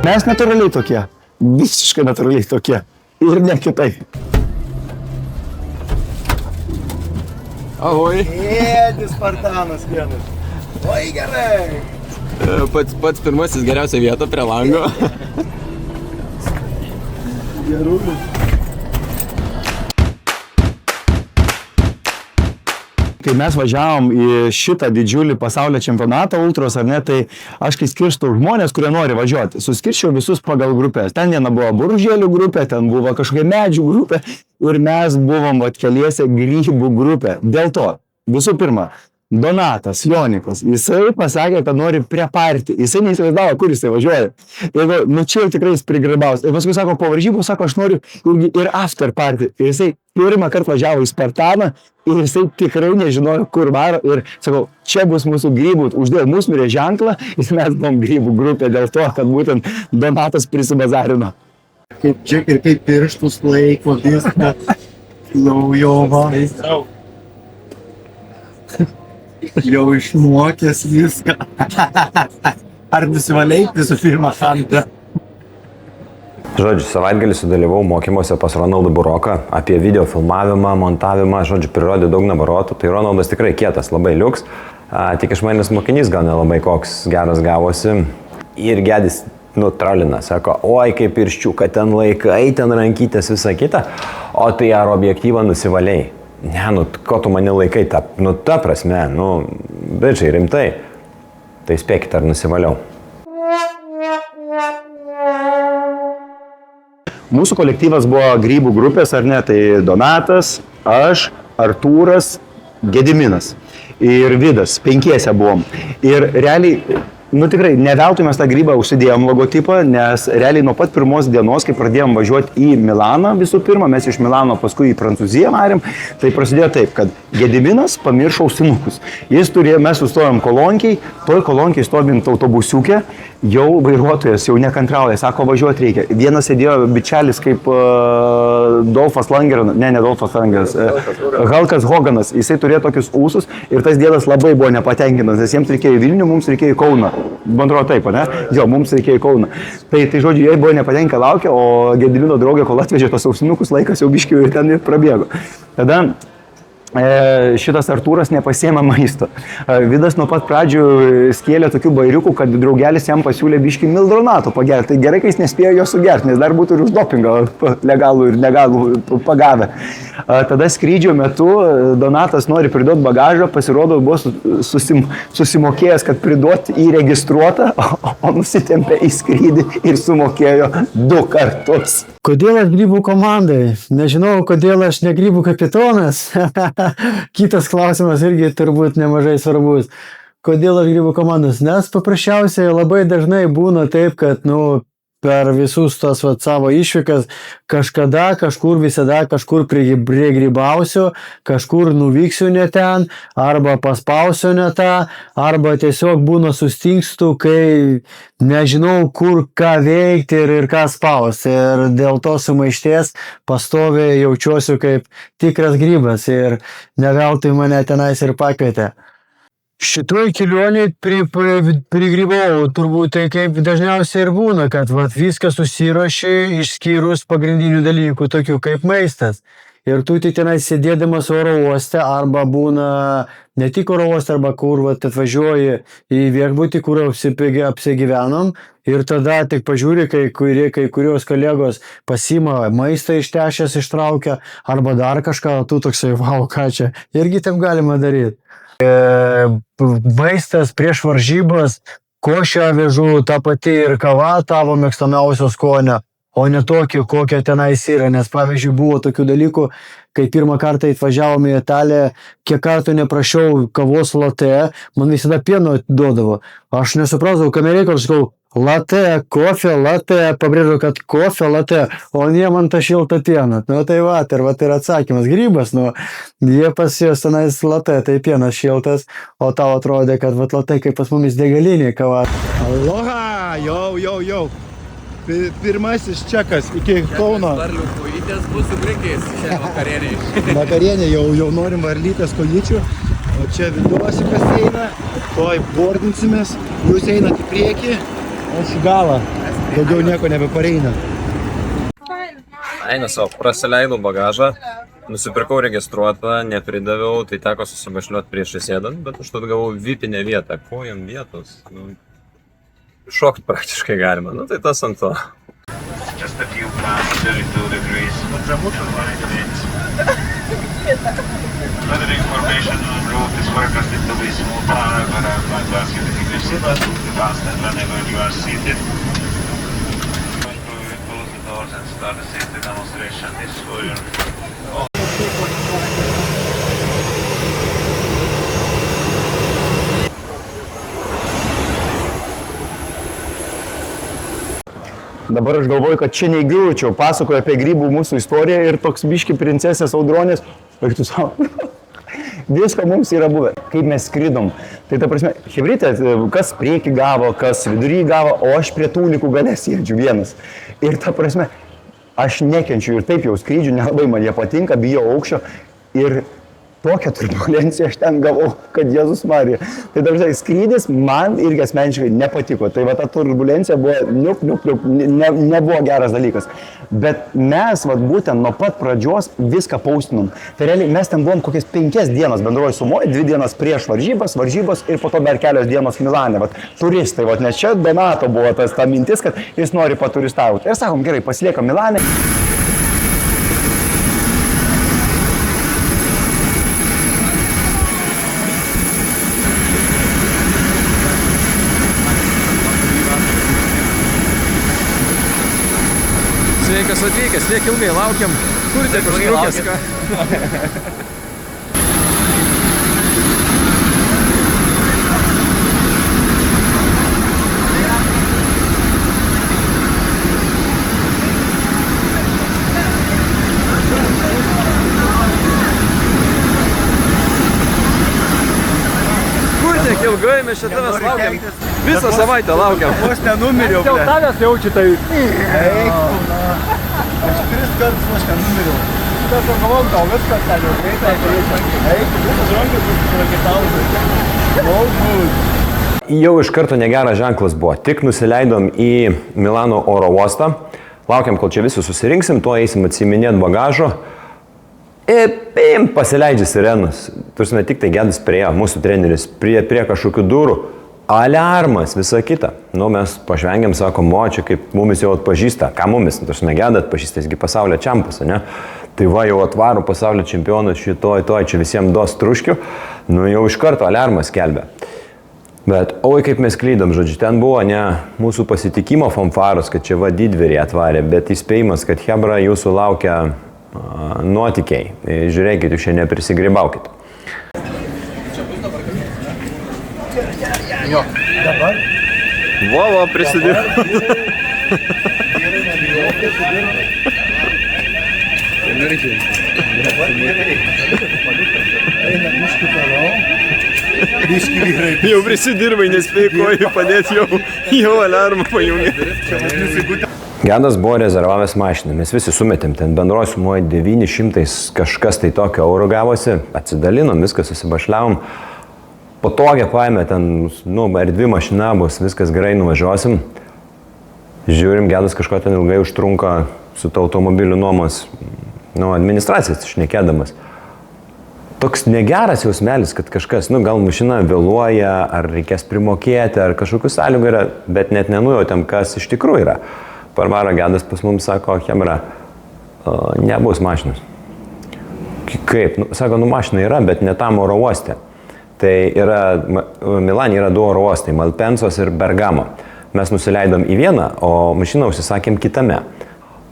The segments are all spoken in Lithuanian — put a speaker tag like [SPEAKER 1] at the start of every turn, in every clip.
[SPEAKER 1] Mes natūraliai tokie, visiškai natūraliai tokie ir ne kitaip.
[SPEAKER 2] Ahoj.
[SPEAKER 1] Ėdis Spartanas vienas. Oi, gerai.
[SPEAKER 2] Pats pirmasis geriausia vieta prie lango.
[SPEAKER 1] Gerulis. Kai mes važiavom į šitą didžiulį pasaulio čempionatą ultros, ar ne, tai aš kai skirstau žmonės, kurie nori važiuoti, suskirščiau visus pagal grupės. Ten viena buvo buržėlių grupė, ten buvo kažkokia medžių grupė ir mes buvom keliese grybų grupė. Dėl to, visų pirma, Donatas Jonikas, jisai pasakė, kad nori prie partį. Jisai neįsivaizdavo, kur jisai važiuoja. Ir čia jau tikrai jis prigrybaus. Ir paskui sako, po varžybų, sako, aš noriu ir after partį. Ir jisai pirmą kartą važiavo į Spartaną ir jisai tikrai nežinojo, kur varo. Ir sakau, čia bus mūsų grybų, uždėjo musmirė ženklą ir mes buvom grybų grupė dėl to, kad būtent Donatas prisibazarino.
[SPEAKER 3] Kaip čia ir kaip pirštus laiko viską. Laujova. Jau išmokęs viską. Ar nusivaliai visų pirmą šantą?
[SPEAKER 4] Žodžiu, savaitgalį sudalyvau mokymuose pas Ronaldą Buroką apie video filmavimą, montavimą, žodžiu, prirodė daug nabarotų. Tai Ronaldas tikrai kietas, labai liuks. Tik iš manęs mokinys gal nelabai koks geras gavosi. Ir Gedis trolina, sako, oi kaip pirščiuką ten laikai, ten rankytės, visa kita. O tai ar objektyvą nusivaliai? Ne, ko tu mane laikai, ta prasme, bičiai, rimtai. Tai spėkit, ar nusivaliau.
[SPEAKER 1] Mūsų kolektyvas buvo grybų grupės, ar ne, tai Donatas, aš, Artūras, Gediminas ir Vidas, penkiese buvom. Ir realiai, tikrai, ne veltui mes tą grybą užsidėjom logotipą, nes realiai nuo pat pirmos dienos, kai pradėjom važiuoti į Milaną visų pirma, mes iš Milano paskui į Prancūziją varėm, tai prasidėjo taip, kad Gediminas pamiršo ausinukus. Mes sustojom kolonkiai, toj kolonkiai stovint autobusiuke, jau vairuotojas jau nekantrauja, sako, važiuoti reikia. Vienas sėdėjo bičelis kaip Dolfas Langeras, ne Dolfas Langeras, Halkas Hoganas, jisai turėjo tokius ūsus ir tas dėdas labai buvo nepatenkintas, nes jiems reikėjo į Vilnių, mums reikėjo į Kauną. Bandro taip, ne? Jo, mums reikėjo į Kauną. Tai žodžiu, jie buvo nepatenkę laukia, o Gedimino draugė, kol atvežė tos ausinukus, laikas jau biškių ir ten ir prabėgo. Tada šitas Artūras nepasiėmė maisto. Vidas nuo pat pradžių skėlė tokių bairiukų, kad draugelis jam pasiūlė biškį mildronato pagerti. Tai gerai, kai jis nespėjo jo sugerti, nes dar būtų ir už dopingą legalų ir negalų pagavę. Tada skrydžio metu Donatas nori priduoti bagažą, pasirodo, buvo susimokėjęs, kad priduoti įregistruotą, o nusitempė į skrydį ir sumokėjo 2 kartus.
[SPEAKER 3] Kodėl aš grybų komandai? Nežinau, kodėl aš ne grybų kapitonas. Kitas klausimas irgi turbūt nemažai svarbus. Kodėl aš grybų komandos? Nes paprasčiausiai labai dažnai būna taip, kad, per visus tos savo išvykas kažkada, visada kažkur prigrybausiu, kažkur nuvyksiu ne ten, arba paspausiu ne tą, arba tiesiog būna sustingstu, kai nežinau, kur ką veikti ir ką spausti. Ir dėl to sumaišties pastoviai jaučiuosi kaip tikras grybas ir ne veltui mane tenais ir pakvietė. Šitoj kelionėj prigrybau, turbūt tai kaip dažniausiai ir būna, kad viskas susiruoši išskyrus pagrindinių dalykų, tokių kaip maistas. Ir tu tik tenai sėdėdamas oro uoste arba būna ne tik oro uoste, arba kur atvažiuoji į viešbutį, kur apsigyvenom ir tada tik pažiūri, kai kurios kolegos pasima maistą ištešęs, ištraukia arba dar kažką, tu toksai, vau, ką čia, irgi taip galima daryti. Maistas prieš varžybas, košę avižų, ta pati ir kava tavo mėgstamiausio skonio, o ne tokį, kokia tenais yra. Nes pavyzdžiui buvo tokių dalykų, kai pirmą kartą atvažiavome į Italiją, kiek kartų neprašiau kavos latte, man visada pieno duodavo. Aš nesuprasdavau, kam reikia, aš sakau, Latte, kofė, latte, pabrėžiu, kad kofė, latte, o ne man tą šiltą pieną. Nu tai va, ir atsakymas. Grybas, nu, jie pas juos tenais latte, tai pienas šiltas, o tau atrodė, kad va latte kaip pas mumis degalinė kava.
[SPEAKER 5] Aloha, jau. Pirmasis čekas iki Kauno.
[SPEAKER 2] Varlių kojytės bus su grikiais šiandien vakarieniai.
[SPEAKER 5] Vakarienė jau norim varlytės kojyčių. O čia viduosi kas eina. Toj bordinsimės. Jūs einat į priekį. Aš į galą. Daugiau nieko nebepareina.
[SPEAKER 4] Eina savo, prasileidau bagažą, nusipirkau registruotą, nepridaviau, tai teko susibašliuoti prieš įsėdant, bet užtat gavau vipinę vietą. Ko jam vietos? Šokti praktiškai galima, nu tai tas ant to.
[SPEAKER 6] Just a few plants, 32 degrees. Further information on route is forecasted to be smooth, however, I would like to ask you to keep your seatbelt fastened whenever you are seated. Going to close the doors and start the safety demonstration. This is for your
[SPEAKER 1] Dabar aš galvoju, kad čia neįgriūčiau, pasakoju apie grybų mūsų istoriją ir toks biški princesės Audronės, ir tu savo, visko mums yra buvę, kaip mes skridom. Tai ta prasme, hebrytė, kas prieki gavo, kas vidury gavo, o aš prie tūlikų gale sėdžiu vienas. Ir ta prasme, aš nekenčiu ir taip jau skrydžiu, nelabai man jie patinka, bijau aukščio ir tokią turbulenciją aš ten gavau, kad Jėzus Marija. Tai dažnai skrydis man irgi asmeniškai nepatiko. Tai va ta turbulencija buvo nebuvo geras dalykas. Bet mes va būtent nuo pat pradžios viską paustinom. Tai realiai mes ten buvom kokias 5 dienas bendroji sumoje, 2 dienas prieš varžybas ir po to dar kelios dienos Milane. Vat turistai, vat, nes čia Donato buvo ta mintis, kad jis nori paturistauti. Ir sakom, gerai, pasiliekam Milane.
[SPEAKER 2] Sveikas atvykęs, tiek ilgai laukiam. Kur tiek užtrukęs? Kur tiek ilgai mes čia tavęs laukiam? Visą savaitę laukiam.
[SPEAKER 5] Aš nenumiriau.
[SPEAKER 3] Jau tavęs jaučiu tai.
[SPEAKER 5] Aš 3 kartus aš nenumiriau. Tas aš galvom, tau viskas ten jau greitai. Eik, visas žongas susirakitausi.
[SPEAKER 4] Jau iš karto negeras ženklas buvo. Tik nusileidom į Milano oro uostą. Laukiam, kol čia visi susirinksim, tuo eisim atsiminėti bagažo. Ir pasileidžia sirenos. Tursime, tik tai Gedas priejo, mūsų treneris, prie kažkokių durų. Aliarmas, visa kita. Nu, mes pažvengiam, sakom, o čia kaip mumis jau atpažįsta. Ką mumis? Tursime, Gedą atpažįsta, jisgi pasaulio čempas, ne? Tai va, jau atvaro pasaulio čempioną šitoj, čia visiems duos truškių. Nu, jau iš karto aliarmas skelbia. Bet, oi, kaip mes klydom, žodžiu, ten buvo ne mūsų pasitikimo fanfaros, kad čia va didvyrį atvarė, bet įspėjimas, kad Hebra jūsų laukia nuotykiai. Žiūrėkit, jūs čia neprisigrybaukit.
[SPEAKER 5] Jo, dabar.
[SPEAKER 4] Vovo, prisidėjo.
[SPEAKER 5] Eina biškį toliau. Biškį vyrai.
[SPEAKER 4] Jau prisidirbai, nespėjai kojų padėti, jau aliarmą pajungė. Gedas buvo rezervavęs mašiną, mes visi sumetėm, ten bendroji sumoje 900 kažkas tai tokio eurų gavosi, atsidalinom, viską susibašliavom, patogiai paėmė ten, erdvi mašina bus, viskas gerai, nuvažiuosim. Žiūrim, Gedas kažko ten ilgai užtrunka su to automobilių nuomos, administracijas šnekėdamas. Toks negeras jausmelis, kad kažkas, gal mašina vėluoja, ar reikės primokėti, ar kažkokių sąlygų yra, bet net nenujautėm, kas iš tikrųjų yra. Parvaro Gedas pas mums sako, Hebra, nebus mašinos. Kaip? Sako, mašina yra, bet ne tam oro uoste. Tai yra, Milane yra 2 oro uostai, Malpensos ir Bergamo. Mes nusileidom į vieną, o mašiną užsisakėm kitame.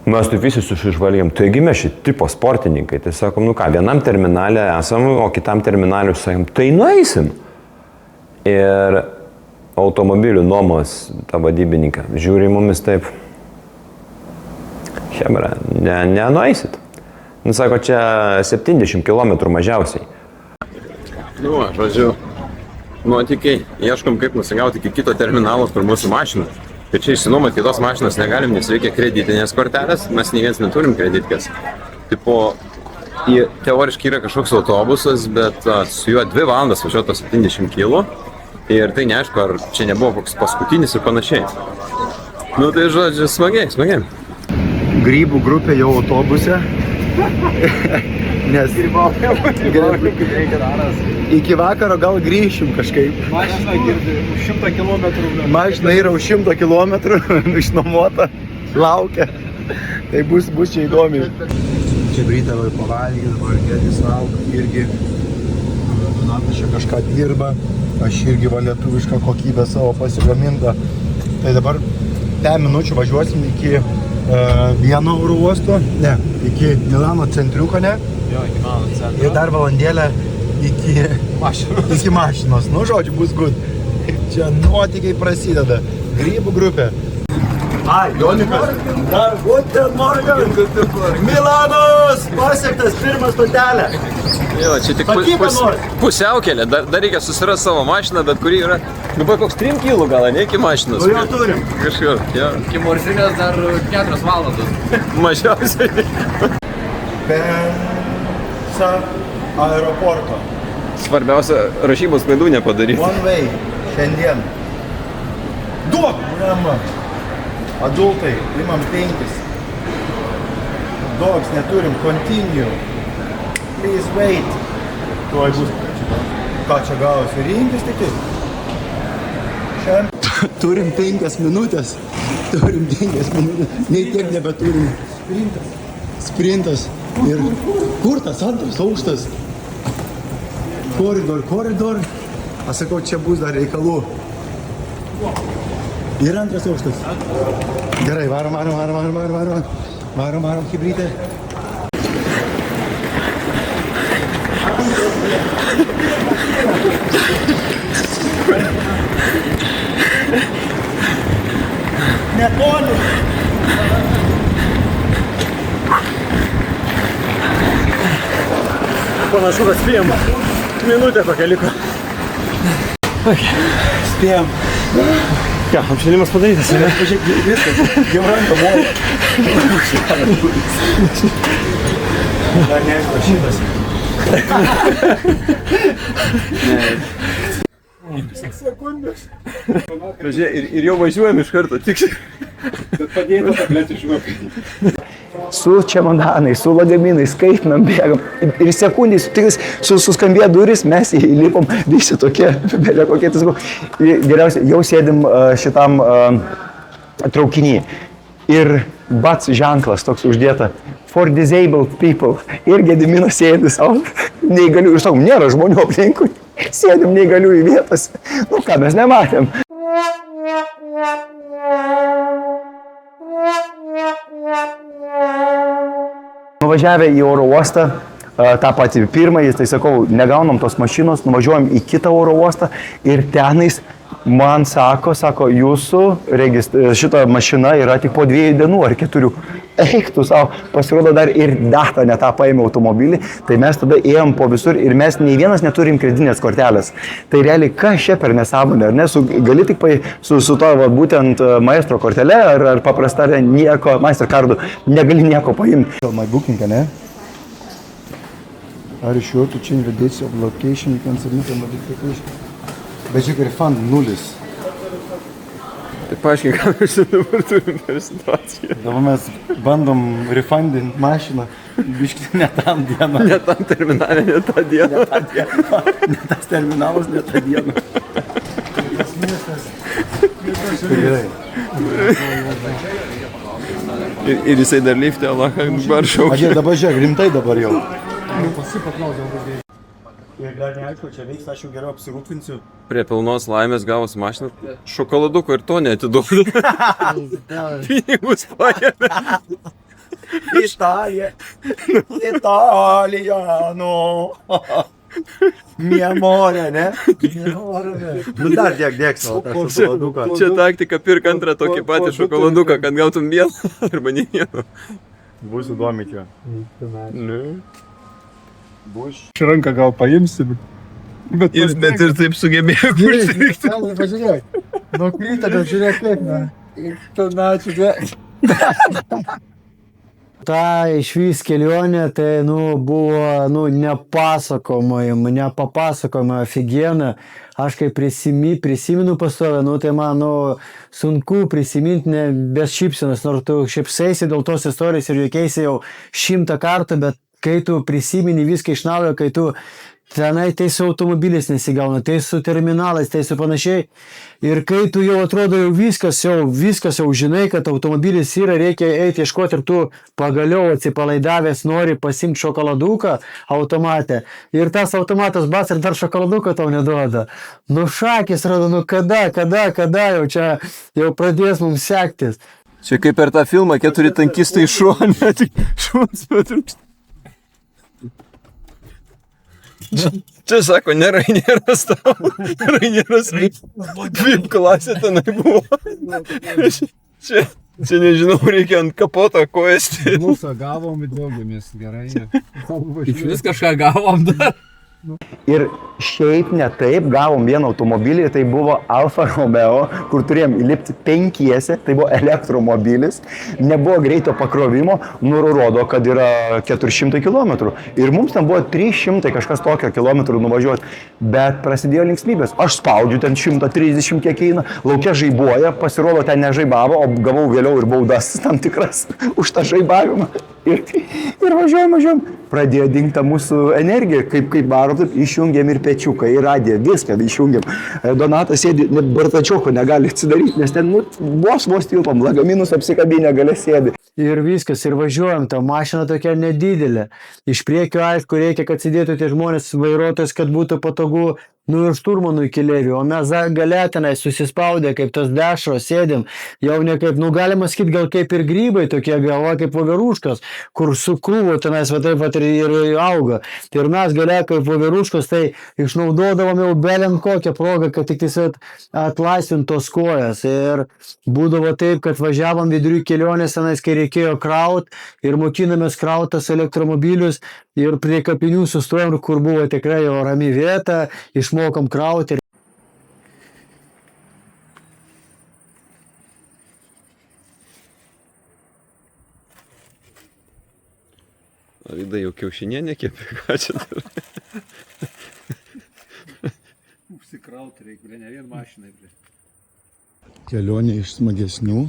[SPEAKER 4] Mes taip visi susižvalgėm, taigi mes šį tipo sportininkai. Tai sakom, vienam terminale esam, o kitam terminaliu sakėm, tai nueisim. Ir automobilių nuomos tą vadybininką. Žiūri į mumis taip. Chebra, nenueisit. Nu, sako, čia 70 km mažiausiai.
[SPEAKER 2] Nu, žodžiu, nuotykiai, ieškom kaip nusigauti iki kito terminalo, kur mūsų mašina. Ir čia išsinuomoti kitos mašinos negalim, nes reikia kreditinės kortelės, mes nei viens neturim kreditkės. Tipo, teoriškai yra kažkoks autobusas, bet su juo 2 valandas važiuoto 70 kg. Ir tai neaišku, ar čia nebuvo koks paskutinis ir panašiai. Nu tai žodžiu, smagiai.
[SPEAKER 5] Grybų grupė jau autobuse. Nes iki vakaro gal grįšim kažkaip.
[SPEAKER 3] Mašina girdi, už 100 km.
[SPEAKER 5] Mašina yra už 100 km išnuomota, laukia. Tai bus čia įdomi. Čia Brytė pavalgė, dabar Gedis valgo irgi. Donatas čia kažką dirba. Aš irgi va lietuvišką kokybę savo pasigamintą. Tai dabar 10 minučių važiuosim iki vieno oro uosto, ne, iki Milano centriuko, ne?
[SPEAKER 2] Jo, iki Milano centriuko.
[SPEAKER 5] Ir dar valandėlę iki mašinos. Nu, žodžiu, bus good. Čia nuotykiai prasideda. Grybų grupė. Ai, Jonikas. Dar guten morgen. Milanas pasiektas, pirmas stotelė.
[SPEAKER 2] Jo, čia tik pusiaukelė, dar reikia susirasti savo mašiną, bet kuri yra, koks 3 kg gal, ne iki mašinos.
[SPEAKER 5] Nu jau turim.
[SPEAKER 2] Kažkur, jo.
[SPEAKER 7] Iki Morsinės dar 4 valandos.
[SPEAKER 2] Mažiausiai.
[SPEAKER 5] Pensa aeroporto.
[SPEAKER 2] Svarbiausia, rašybos klaidų nepadaryti.
[SPEAKER 5] One way. Šiandien. Duok, rama. Adultai, imam 5. Dogs neturim, continue. Please wait. Tuoj bus. Ką čia gavosi? Rinkis tik. Šiandien turim 5 minutės. Nei tiek nebeturim. Sprintas. Ir kur tas antras aukštas? Koridor. Aš sakau, čia bus dar reikalų. Ir antras aukštas. Gerai, varom, hibrytė. Netoli.
[SPEAKER 3] Panašu, kad spėjom. Minutė kokia liko.
[SPEAKER 5] Spėjom.
[SPEAKER 3] Ką, apšilimas padarytas, ne?
[SPEAKER 5] Pažiūrėk, viskas. Jau ranką moja. Dar neaišku šitas. Sekundės.
[SPEAKER 2] Ir jau važiuojam iš karto, tik.
[SPEAKER 1] Su čemodanais, su lagaminais, skaitinam, bėgam. Ir sekundės, tik suskambėjo duris, mes įlipom, visi tokie, belė kokie, tai sakau, geriausia, jau sėdim šitam traukinį. Ir bats ženklas toks uždėta, for disabled people. Ir Gediminas sėdi savo, neįgalių, ir sakom, nėra žmonių aplinkui, sėdim neįgalių į vietas. Nu ką, mes nematėm. Nuvažiavę į oro uostą, tą patį pirmąjį, tai sakau, negaunam tos mašinos, nuvažiuojam į kitą oro uostą ir tenais man sako, jūsų šita mašina yra tik po 2 dienų ar 4. Eik tu savo, pasirodo dar ir datą ne tą paėmė automobilį, tai mes tada ėjom po visur ir mes nei vienas neturim kreditinės kortelės. Tai realiai, kas čia per nesąmonė, ar ne, gali tik su to būtent maestro kortelė ar paprasta nieko, Mastercardu, negali nieko paimti.
[SPEAKER 5] My booking, ne? Are you sure to change the dates of location? You can submit a modification. Bet žiūrėk, refund 0.
[SPEAKER 2] Tai paaiškink, ką mes dabar turim per situaciją.
[SPEAKER 5] Dabar mes bandom refundinti mašiną, biškį ne tam dieną.
[SPEAKER 2] Ne tam terminalė, ne tą dieną.
[SPEAKER 5] Ne tas terminalas, ne tą dieną. Tas miestas. Gerai.
[SPEAKER 2] Ir jisai dar liftė, Allah, dabar šaukia.
[SPEAKER 5] Dabar žiūrėk, rimtai dabar jau. Ir dar neaišku, čia veiks, aš jau geriau apsirūpinsiu.
[SPEAKER 2] Prie pilnos laimės gavus mašiną, šokoladuko ir to neatiduodu. Pinigus paėmė.
[SPEAKER 5] Italija, no. Miemorė, ne? Nu dar dėk savo tą šokoladuką.
[SPEAKER 2] Čia taktika, pirk antrą tokį patį šokoladuką, kad gautum vieną arba ne vieną.
[SPEAKER 5] Bus įdomi čia.
[SPEAKER 8] Ranką gal paimsi, bet
[SPEAKER 2] Jis bet ir taip sugebėjo užsilikti.
[SPEAKER 3] Pažiūrėk, nuo kryta, bet žiūrėk kaip, na. Ta išvys kelionė, tai, buvo, nepapasakojama ofigiena. Aš kai prisimenu pastovę, tai man, sunku prisiminti ne be šypsenos, nors tu šypsaisi dėl tos istorijos ir juokiaisi jau 100 kartų, bet kai tu prisimeni viską iš naujo, kai tu tenai tai su automobilis nesigauna, tai su terminalais, tai su panašiai. Ir kai tu jau atrodo jau viskas jau žinai, kad automobilis yra, reikia eiti ieškoti ir tu pagaliau atsipalaidavęs nori pasimti šokoladuką automatę. Ir tas automatas bas ir dar šokoladuką tau neduoda. Šakis rodo, kada jau čia jau pradės mums sektis.
[SPEAKER 2] Čia kaip per tą filmą 4 tankistai šuo, tik šuns patrūksta. Čia sako, ne Rainieras tau. Rainieras VIP klasė tenai buvo. Čia nežinau, reikia ant kapoto kojas.
[SPEAKER 8] Mūsų gavom ir džiaugiamės gerai.
[SPEAKER 7] Iš vis kažką gavom dar.
[SPEAKER 1] Ir šiaip ne taip, gavom vieną automobilį, tai buvo Alfa Romeo, kur turėjom įlipti 5, tai buvo elektromobilis, nebuvo greito pakrovimo, nurodo, kad yra 400 km. Ir mums ten buvo 300 kažkas tokio kilometrų nuvažiuoti, bet prasidėjo linksmybės. Aš spaudžiu ten 130 kiek eina, laukia žaibuoja, pasirodo ten nežaibavo, o gavau vėliau ir baudas tam tikras už tą žaibavimą. Ir važiuojam. Pradėjo dingti mūsų energija, kaip varom, taip išjungiam ir pečiuką, ir radiją, viską išjungiam. Donatas sėdi, bartačioko negali atsidaryti, nes ten vos tilpam, lagaminus apsikabinę gale sėdi.
[SPEAKER 3] Ir viskas, ir važiuojam, ta mašina tokia nedidelė. Iš priekio, aišku, reikia, kad sėdėtų tie žmonės, vairuotojas, kad būtų patogu, ir šturmanui keleiviui, o mes gale tenai susispaudę, kaip tos dešros sėdim, jau ne kaip, galima sakyti, gal kaip ir grybai tokie, galva kaip voveruškos, kur su krūvo tenais va taip pat ir auga. Ir mes gale kaip voveruškos, tai išnaudodavom jau beliam kokią progą, kad tik atlaisvint tos kojas. Ir būdavo taip, kad važiavom vidury kelionės tenais, kai reikėjo kraut ir mokinomės krautas elektromobilius ir prie kapinių sustojom, kur buvo tikrai jau rami vieta, išmokom krauti.
[SPEAKER 2] Vida jau kiaušinienė kepė, ką čia darai?
[SPEAKER 8] Užsikrauti reikia, ne vien mašinai.
[SPEAKER 5] Kelionė iš smagesnių.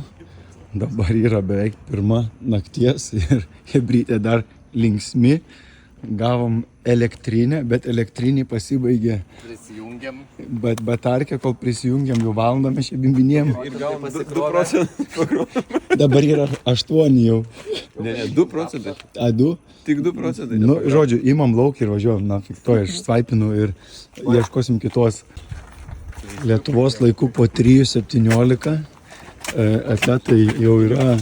[SPEAKER 5] Dabar yra beveik 1 nakties ir hebrytė dar linksmi. Gavom elektrinę, bet elektrinį pasibaigė.
[SPEAKER 7] Prisijungiam.
[SPEAKER 5] Bet batarkę, kol prisijungiam, jau valandą mes čia bimbinėjom.
[SPEAKER 2] Ir gavom 2%.
[SPEAKER 5] Dabar yra 8 jau.
[SPEAKER 2] Ne, 2%.
[SPEAKER 5] A, 2?
[SPEAKER 2] Tik 2%.
[SPEAKER 5] Žodžiu, imam lauk ir važiuojam, to aš svaipinu ir ieškosim kitos. Lietuvos laikų po 3:17 atletai jau yra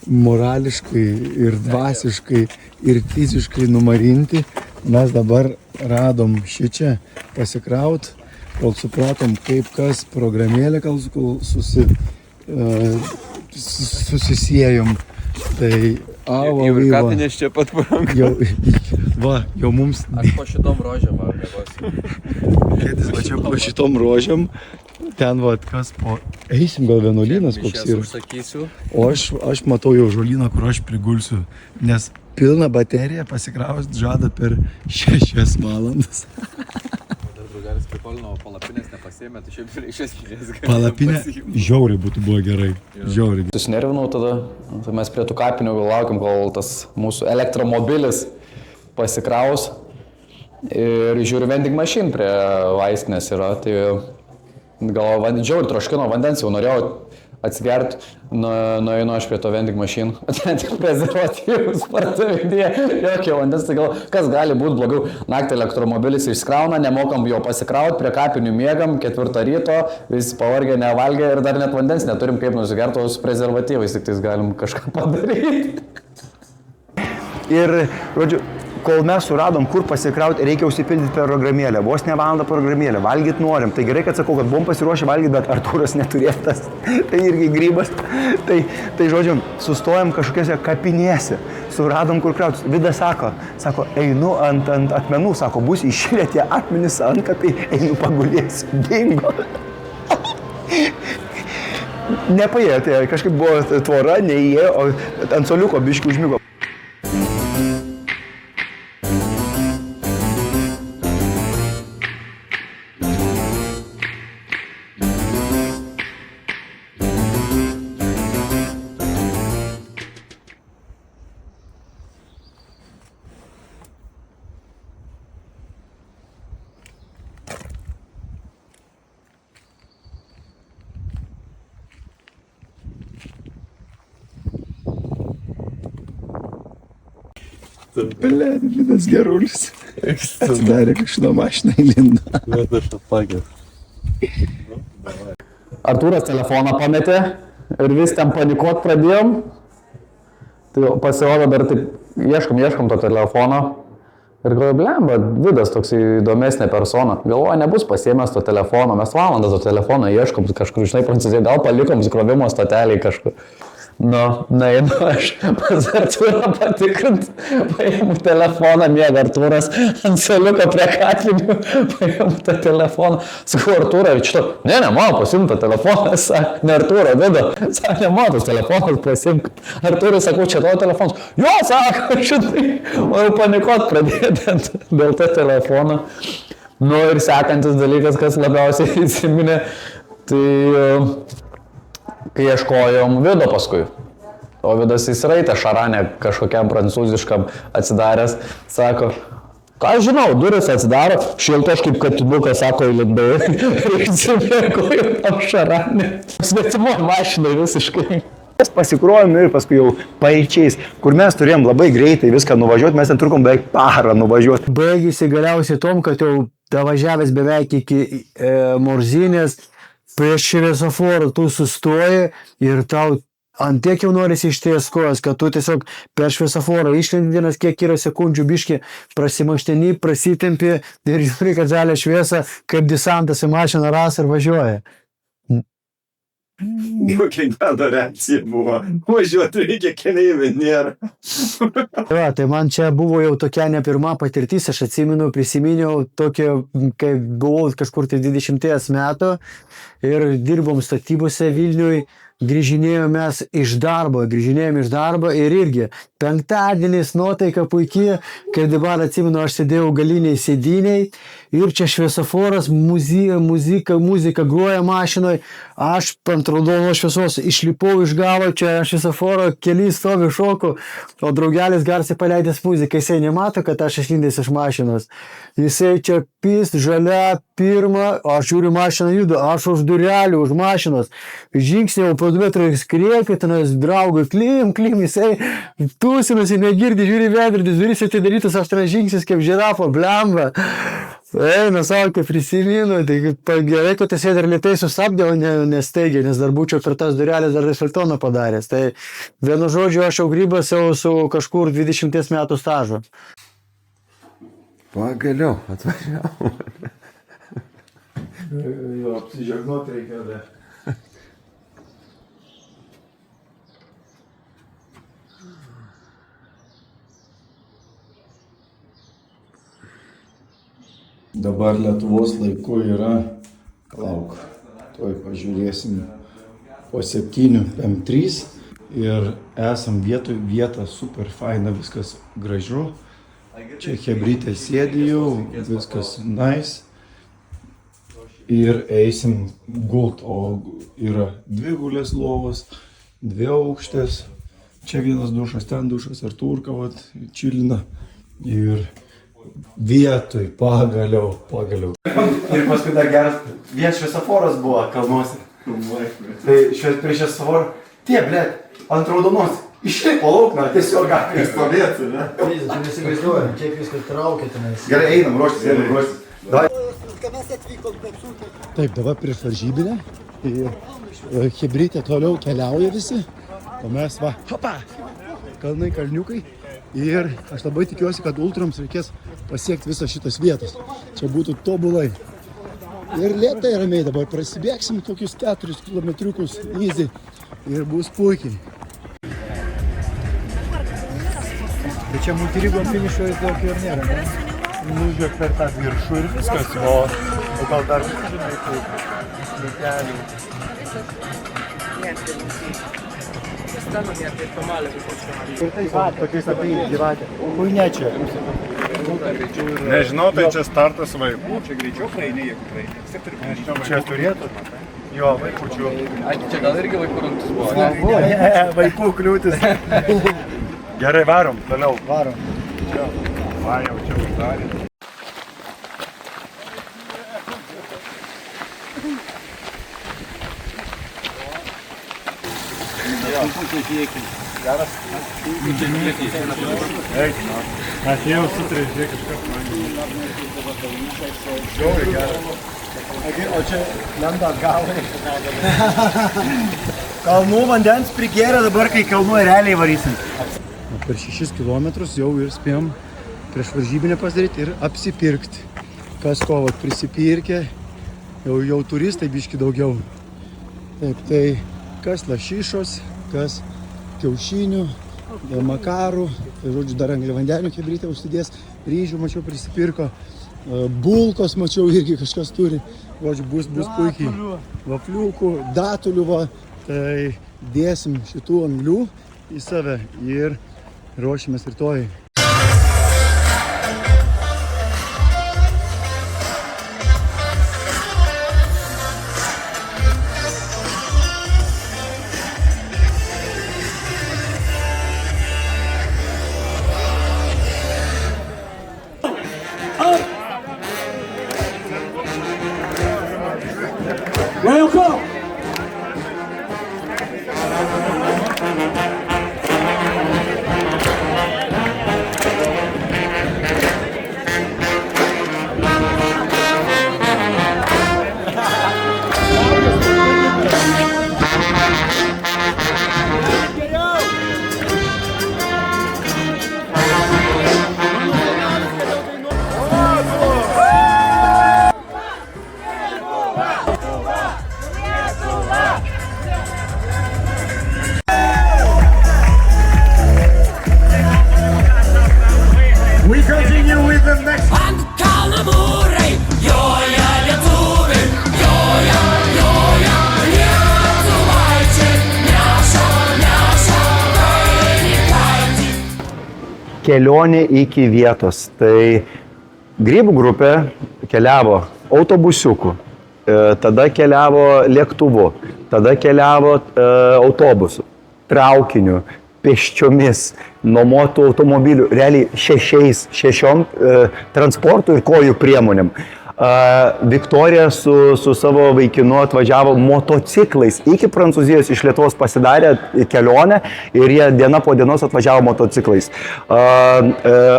[SPEAKER 5] morališkai ir dvasiškai ir fiziškai numarinti. Mes dabar radom šičia pasikraut, kol supratom, kaip kas programėlė, kol susisiejom. Tai
[SPEAKER 2] Jau ir kapinės čia pat paranka.
[SPEAKER 5] Jau mums...
[SPEAKER 7] Aš po šitom rožėm mėgosiu.
[SPEAKER 5] Kėtis, va čia po šitom rožėm, ten kas po... Eisim gal vienuolynas koks yra.
[SPEAKER 7] Užsakysiu.
[SPEAKER 5] O aš matau jau žolyną, kur aš prigulsiu, nes pilną bateriją pasikraust žada per 6 valandas.
[SPEAKER 7] Dar draugelis prikolino, palapinės nepasėmė, tai šiaip iš esmės.
[SPEAKER 5] Palapinė žiauriai būtų buvo gerai. Žiauriai.
[SPEAKER 9] Susinervinau tada, tai mes prie tų kapinių laukiam, kol tas mūsų elektromobilis pasikraus. Ir žiūriu vending machine prie vaistinės yra, tai gal žiauriai troškino vandens, jau norėjau atsigerti, nueinu aš prie to vending machine, ten tik prezervatyvus pardavinėja, jokio vandens, tai gal kas gali būti blogiau, naktį elektromobilis išskrauna, nemokam jo pasikrauti, prie kapinių miegam, 4 ryto, visi pavargę, nevalgę ir dar net vandens neturim kaip nusigerti, o su prezervatyvais tik tais galim kažką padaryti.
[SPEAKER 1] Ir, žodžiu, kol mes suradom, kur pasikrauti, reikia užsipildyti per programėlę. Vos ne valandą programėlę, valgyti norim. Tai gerai, kad sakau, kad buvom pasiruošę valgyti, bet Artūras neturėtas. Tai irgi grybas. Tai žodžiu, sustojom kažkokiose kapinėse. Suradom, kur krautis. Vidas sako, einu ant akmenų, sako, bus iššilę tie akmenys ant kapiai, einu pagulėsiu. Dingo. Nepaėjo, tai kažkaip buvo tvora, neįėjo, o ant soliuko biškių užmigo.
[SPEAKER 5] Blet, Vidas gerulis. Atsidarė kažkada mašiną įlindo.
[SPEAKER 8] Bet aš atpakęs.
[SPEAKER 9] Artūras telefoną pametė ir vis ten panikuot pradėjom. Tai pasirodo dar taip ieškom to telefono. Ir galvoju, blemba, Vidas toks įdomesnė persona. Galvoju, nebus pasiėmęs to telefono. Mes valandą to telefono ieškom kažkur, žinai, Prancūzijai, gal palikom įkrovimo stoteliai kažkur. Einu aš pas Artūrą patikrint, paimu telefoną, miega Artūras ant soliuko prie katlinių, paimu tą telefoną. Sakau, Artūrą, ir šito, nemau pasimti tą telefoną, sako, ne Artūrą, Vido, sako, nemau tas telefonas pasimti. Artūrui sakau, čia tavo telefonas. Jo, sako, šitai, o jau panikuot pradėti dėl to telefono. Nu ir sekantis dalykas, kas labiausiai įsiminė, tai kai ieškojom Vido paskui. O Vidas įsiraitė šaranę kažkokiam prancūziškam atsidaręs, sako, ką žinau, duris atsidaro, šilto aš kaip katinukas, sako, įlindau ir įsimėgojau tam šaranę. Svetimo mašinai visiškai.
[SPEAKER 1] Mes pasikruojom ir paskui jau paryčiais, kur mes turėjom labai greitai viską nuvažiuoti, mes ten trukom beveik parą nuvažiuoti.
[SPEAKER 3] Baigėsi galiausiai tom, kad jau davažiavęs beveik iki Morzinės, prieš šviesoforą tu sustoji ir tau antiek jau norisi išties kojas, kad tu tiesiog per šviesoforą išlendi dienas, kiek yra sekundžių biški, prasimašteni, prasitempi ir žiūri, kad žalia šviesa, kaip disantas į mašiną ras ir važiuoja.
[SPEAKER 1] Kiekviena reakcija buvo, važiuoti reikia, keleivė nėra.
[SPEAKER 3] Tai man čia buvo jau tokia ne pirma patirtis, aš prisiminiau tokia, kai buvau kažkur tai 20 metų ir dirbom statybose Vilniui, grįžinėjom iš darbo ir irgi penktadienis nuotaika puikiai, kai dabar atsimenu, aš sėdėjau galiniai sėdiniai ir čia šviesoforas, muzika groja mašinoje, aš ant raudonos šviesos išlipau iš galo, čia šviesoforo keli stovi šoku, o draugelis garsiai paleidęs muziką, jisai nemato, kad aš išlindęs iš mašinos. Jisai čia pist, žalia, pirma, aš žiūriu mašiną juda, aš už durelių, už mašinos, žingsnėjau po 2 metrų skriekai, tenas draugui, klim, jisai tūsinasi, negirdi, žiūri veidrodis, durys atidarytas, 8 žingsnis kaip žirafo, blemba. Eina, savo, kaip prisimenu, tai gerai, kad jisai dar lėtai sustabdė, o nesteigė, nes dar būčiau per tas durelės dar reflektoną padaręs. Tai vienu žodžiu, aš jau grybas jau su kažkur 20 metų stažu.
[SPEAKER 2] Pagaliau atvažiavau.
[SPEAKER 5] Jo, apsižegnoti reikia dar. Dabar Lietuvos laiku yra, lauk, tuoj pažiūrėsim, po 7 M3 ir esam vieta super faina, viskas gražu. Čia hebrytė sėdi jau, viskas nice. Ir eisim gult, o yra 2 gulės lovos, 2 aukštės. Čia vienas dušas, ten dušas, Artūrka, vat, čilina. Ir vietoj, pagaliau.
[SPEAKER 1] Ir paskui dar geras, vien šviesoforas buvo kalnuose. Tai prie šviesoforą, tie, blet, ant raudonos, išlipo laukna, tiesiog gali stovėti, ne?
[SPEAKER 3] Tu nesivaizduoji, kiek viskas traukia tenais.
[SPEAKER 1] Gerai, einam ruoštis.
[SPEAKER 5] Taip, dabar prieš varžybinę. Hebrytė toliau keliauja visi. O mes va, hopa, kalnai, kalniukai. Ir aš labai tikiuosi, kad ultrams reikės pasiekti visą šitas vietas. Čia būtų tobulai. Ir lėtai ramiai dabar prasibėgsim kokius 4 kilometriukus easy ir bus puikiai.
[SPEAKER 8] Tai čia multirygo finišo tokio ir nėra, ne?
[SPEAKER 5] Nužiūrėk per tą viršų ir viskas, o gal dar žinai, kaip lėtelį. Ir tai tokiais apeiliais gyvatė. Kuinė čia.
[SPEAKER 8] Nežinau, tai čia startas vaikų. Čia greičiau praeini, jeigu praeini.
[SPEAKER 5] Čia turėtų. Jo, vaikučių.
[SPEAKER 7] Čia gal irgi vaikų rungtis buvo.
[SPEAKER 5] Vaikų kliūtis.
[SPEAKER 8] Gerai, varom, toliau.
[SPEAKER 5] Varom.
[SPEAKER 8] Va, jau čia uždarė. Eik, aš jau sutrėžė kažkas man. Žiauriai geras.
[SPEAKER 5] O čia lenda galai. Kalnų vandens prigėrė dabar, kai kalnų realiai varysim. Per 6 kilometrus jau ir spėjom prieš varžybinę pasidaryti ir apsipirkti. Kas ko vat prisipirkė, jau turistai biški daugiau. Taip, tai kas lašišos, kas kiaušinių, makarų, tai žodžiu dar angliavandenių chebrytę užsidės, ryžių mačiau prisipirko, bulkos mačiau irgi kažkas turi, žodžiu bus puikiai. Vafliukų, datulių va, tai dėsim šitų anglių į save ir ruošimės rytoj.
[SPEAKER 1] Kelionė iki vietos. Tai grybų grupė keliavo autobusiuku, tada keliavo lėktuvu, tada keliavo autobusu, traukiniu, pėsčiomis, nuomotų automobilių, realiai šešiom transportų ir kojų priemonėm. Viktorija su savo vaikinu atvažiavo motociklais iki Prancūzijos, iš Lietuvos pasidarė kelionę ir jie diena po dienos atvažiavo motociklais.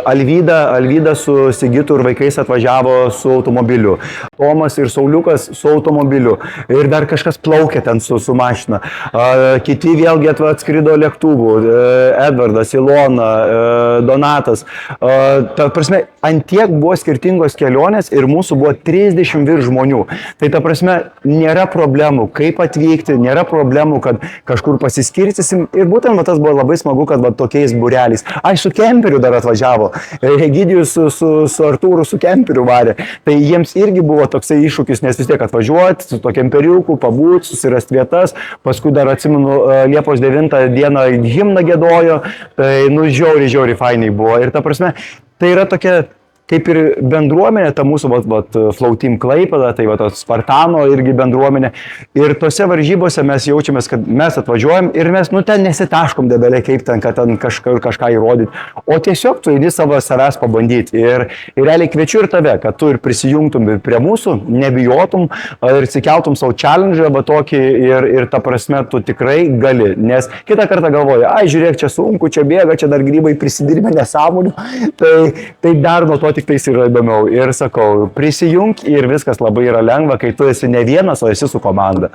[SPEAKER 1] Alvyda su Sigitu ir vaikais atvažiavo su automobiliu. Tomas ir Sauliukas su automobiliu. Ir dar kažkas plaukė ten su mašina. Kiti vėlgi atskrido lėktuvų. Edvardas, Ilona, Donatas. Ta prasme, antiek buvo skirtingos kelionės ir mūsų buvo 30 virš žmonių. Tai ta prasme, nėra problemų, kaip atvykti, nėra problemų, kad kažkur pasiskirstysim. Ir būtent tas buvo labai smagu, kad tokiais būreliais. Aš su kemperiu dar atvažiavo. Egidijus su Artūru su kemperiu varė. Tai jiems irgi buvo toksai iššūkis, nes vis tiek atvažiuoti su to kemperiuku, pabūt, susirasti vietas. Paskui dar atsimenu, Liepos 9 dieną himną giedojo. Tai žiauriai fainai buvo. Ir ta prasme, tai yra tokia kaip ir bendruomenė, ta mūsų Flow Team Klaipėda, tai Spartano irgi bendruomenė. Ir tose varžybose mes jaučiamės, kad mes atvažiuojam ir mes ten nesitaškom debeliai, kaip ten, kad ten kažką įrodyti, o tiesiog tu eini savo savęs pabandyti. Ir realiai kviečiu ir tave, kad tu ir prisijungtum prie mūsų, nebijotum ir sikeltum savo challenge tokį ir ta prasme tu tikrai gali. Nes kitą kartą galvoju, žiūrėk, čia sunku, čia bėga, čia dar grybai prisidirbė nesąmonių, tai dar nuo to tik tais yra įdomiau. Ir sakau, prisijunk ir viskas labai yra lengva, kai tu esi ne vienas, o esi su komanda.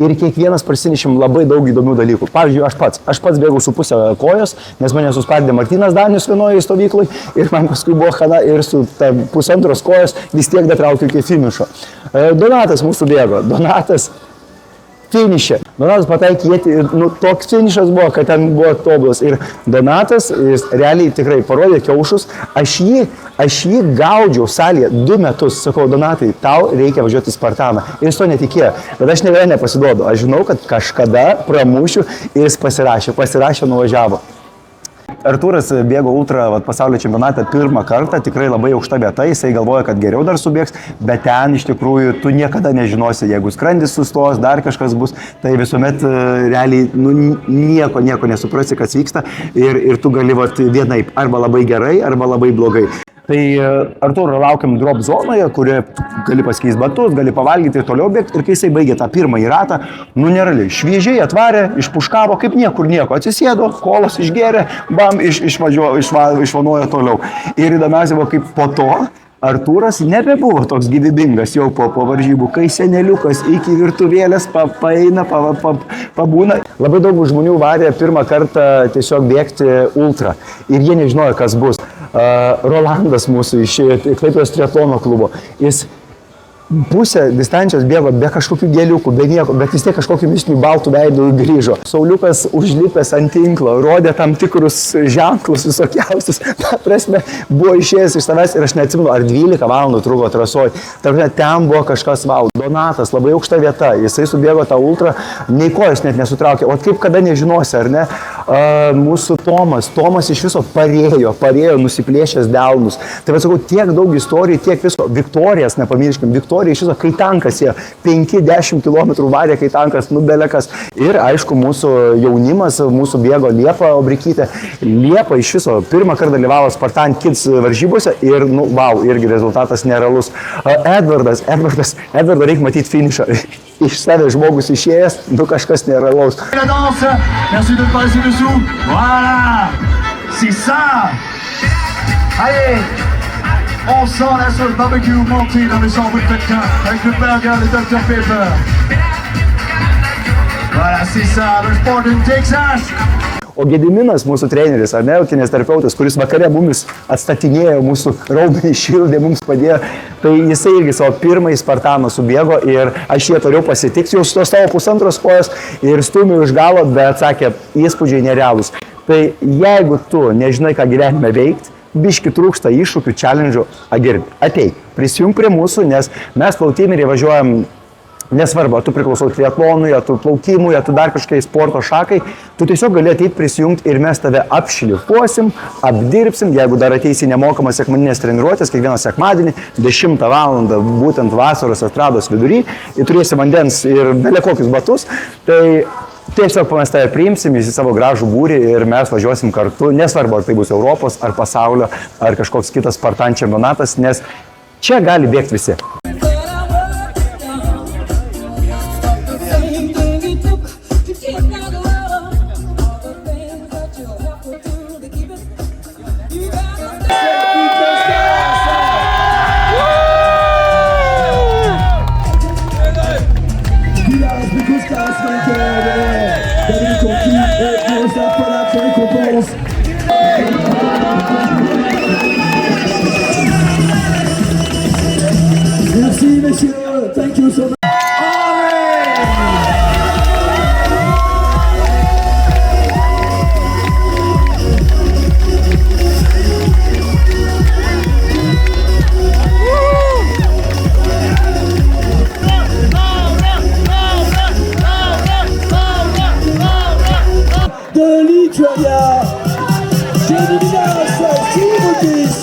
[SPEAKER 1] ir kiekvienas prasinešim labai daug įdomių dalykų. Pavyzdžiui, aš pats bėgau su pusę kojos, nes mane suspardė Martynas Danius vienoje stovyklai ir man paskui buvo chana ir su pusantros kojos vis tiek datraukiu iki finišo. Donatas mūsų bėgo, Donatas finišė. Donatas pataikė ietį ir toks finišas buvo, kad ten buvo tobulas. Ir Donatas, jis realiai tikrai parodė kiaušus. Aš jį gaudžiau salėje 2 metus. Sakau, Donatai, tau reikia važiuoti į Spartaną. Ir jis to netikėjo. Bet aš niekada nepasiduodu. Aš žinau, kad kažkada pramušiu ir jis pasirašė, nuvažiavo. Artūras bėgo ultra pasaulio čempionatą 1 kartą, tikrai labai aukšta vieta, jisai galvoja, kad geriau dar subėgs, bet ten iš tikrųjų tu niekada nežinosi, jeigu skrandis sustos, dar kažkas bus, tai visuomet realiai nieko nesuprasi, kas vyksta ir tu gali vienaip, arba labai gerai, arba labai blogai. Tai Artūro laukiam drop zonoje, kurioje gali pasikeisti batus, gali pavalgyti ir toliau bėgti. Ir kai jisai baigė tą pirmąjį ratą, nerealiai, šviežiai atvarė, išpuškavo, kaip niekur nieko. Atsisėdo, kolos išgėrė, bam, išvanojo toliau. Ir įdomiausia buvo, kaip po to Artūras nebebuvo toks gyvybingas jau po varžybų, kai seneliukas iki virtuvėlės paeina, pabūna. Labai daug žmonių varė 1 kartą tiesiog bėgti ultra ir jie nežinojo, kas bus. Rolandas mūsų iš Klaipėdos triatlono klubo, jis pusę distancijos bėgo be kažkokių gėliukų, be nieko, bet vis tiek kažkokiu mistiniu baltų veidų grįžo. Sauliukas užlipęs ant tinklo, rodė tam tikrus ženklus visokiausius. Ta prasme, buvo išėjęs iš savęs ir aš neatsimenu, ar 12 valandų truko trasoj. Ten buvo kažkas vau. Donatas, labai aukšta vieta, jisai subėgo tą ultrą, nei kojos net nesutraukė. O kaip kada nežinosi, ar ne? Mūsų Tomas iš viso parėjo nusiplėšęs delnus. Tai sakau, tiek daug istorijų, tiek visko. Viktorijas, nepamirškim, Viktorija iš viso, kai tankas jie 5-10 km varė, kai tankas nubelekas. Ir aišku, mūsų jaunimas, mūsų bėgo Liepa Obrikytė. Liepa iš viso 1 kartą dalyvavo Spartan Kids varžybose ir, irgi rezultatas nerealus. Edvardą reikia matyti finišą. Iš savęs žmogus išėjęs, kažkas nerealaus.
[SPEAKER 6] Merci de passer dessous. Voilà, c'est ça. Allez, on sent la sauce barbecue montée dans le sandwich quelqu'un avec le burger de Dr Pepper. Voilà, c'est ça, le sport in Texas.
[SPEAKER 1] O Gediminas, mūsų treneris, ar ne, kineziterapeutas, kuris vakare mumis atstatinėjo, mūsų raumenį šildė, mums padėjo, tai jisai irgi savo 1 Spartaną subėgo ir aš jį turėjau pasitikti, jau su to savo pusantros kojos ir stūmiau iš galo, bet sakė, įspūdžiai nerealūs. Tai jeigu tu nežinai, ką gyvenime veikti, biški trūksta iššūkių, challenge'ų, ateik, prisijung prie mūsų, nes mes Plautimirį važiuojam. Nesvarbu, ar tu priklausau triatlonui, ar tu plaukimui, ar tu dar kažkai sporto šakai, tu tiesiog gali ateiti prisijungti ir mes tave apšlifuosim, apdirbsim, jeigu dar ateisi nemokamas sekmadinės treniruotės, kiekvieną sekmadienį, 10 valandą, būtent vasaros atrados vidury, ir turėsi vandens ir belekokius batus, tai tiesiog mes tave priimsim į savo gražų būrį ir mes važiuosim kartu, nesvarbu, ar tai bus Europos, ar pasaulio, ar kažkoks kitas Spartan čempionatas, nes čia gali bėgti visi.
[SPEAKER 6] Merci, messieurs. Thank you so much. De Lituania, Gediminas Simotis.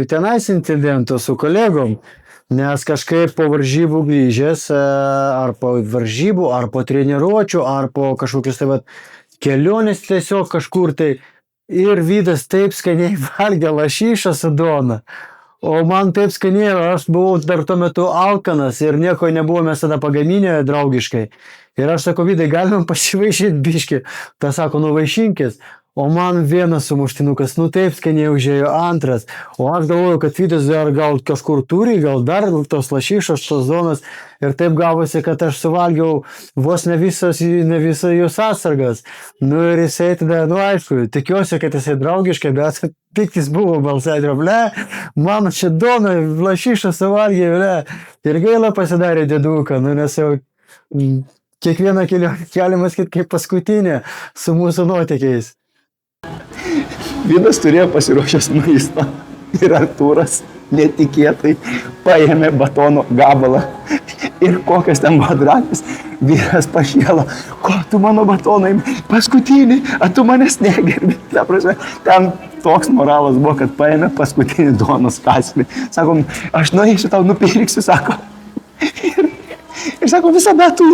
[SPEAKER 3] tenais incidentų su kolegom, nes kažkaip po varžybų grįžęs, ar po varžybų, ar po treniruočių, ar po kažkokius tai kelionės tiesiog kažkur tai, ir Vydas taip skaniai valgė lašišą su duona. O man taip skaniai, aš buvau dar tuo metu alkanas ir nieko nebuvo mes tada pagaminę draugiškai. Ir aš sako, Vydai, galime pasivaišinti biškį. Ta sako, vaišinkis. O man vienas sumuštinukas, taip skaniai užėjo antras. O aš galvoju, kad Vydas dar gal kažkur turi, gal dar tos lašišos, tos zonas. Ir taip gavosi, kad aš suvalgiau vos ne visas jos atsargas. Ir jisai tada, aišku, tikiuosi, kad jisai draugiškai, bet piktis buvo balsai, mano čia dona lašišą suvalgė, ir gaila pasidarė dėduką, nes jau kiekvieną kelionę galima sakyti kaip paskutinė su mūsų nuotykiais.
[SPEAKER 1] Vydas turėjo pasiruošęs maistą ir Artūras netikėtai paėmė batono gabalą ir kokias ten buvo drakas, vyras pašėlo, ko tu mano batonai, paskutinį, a tu manęs negerbi. Ta prasme, ten toks moralas buvo, kad paėmė paskutinį duonos kąsnį. Sakom, aš nueisiu tau nupirksiu, sako. Ir sako, visada tu.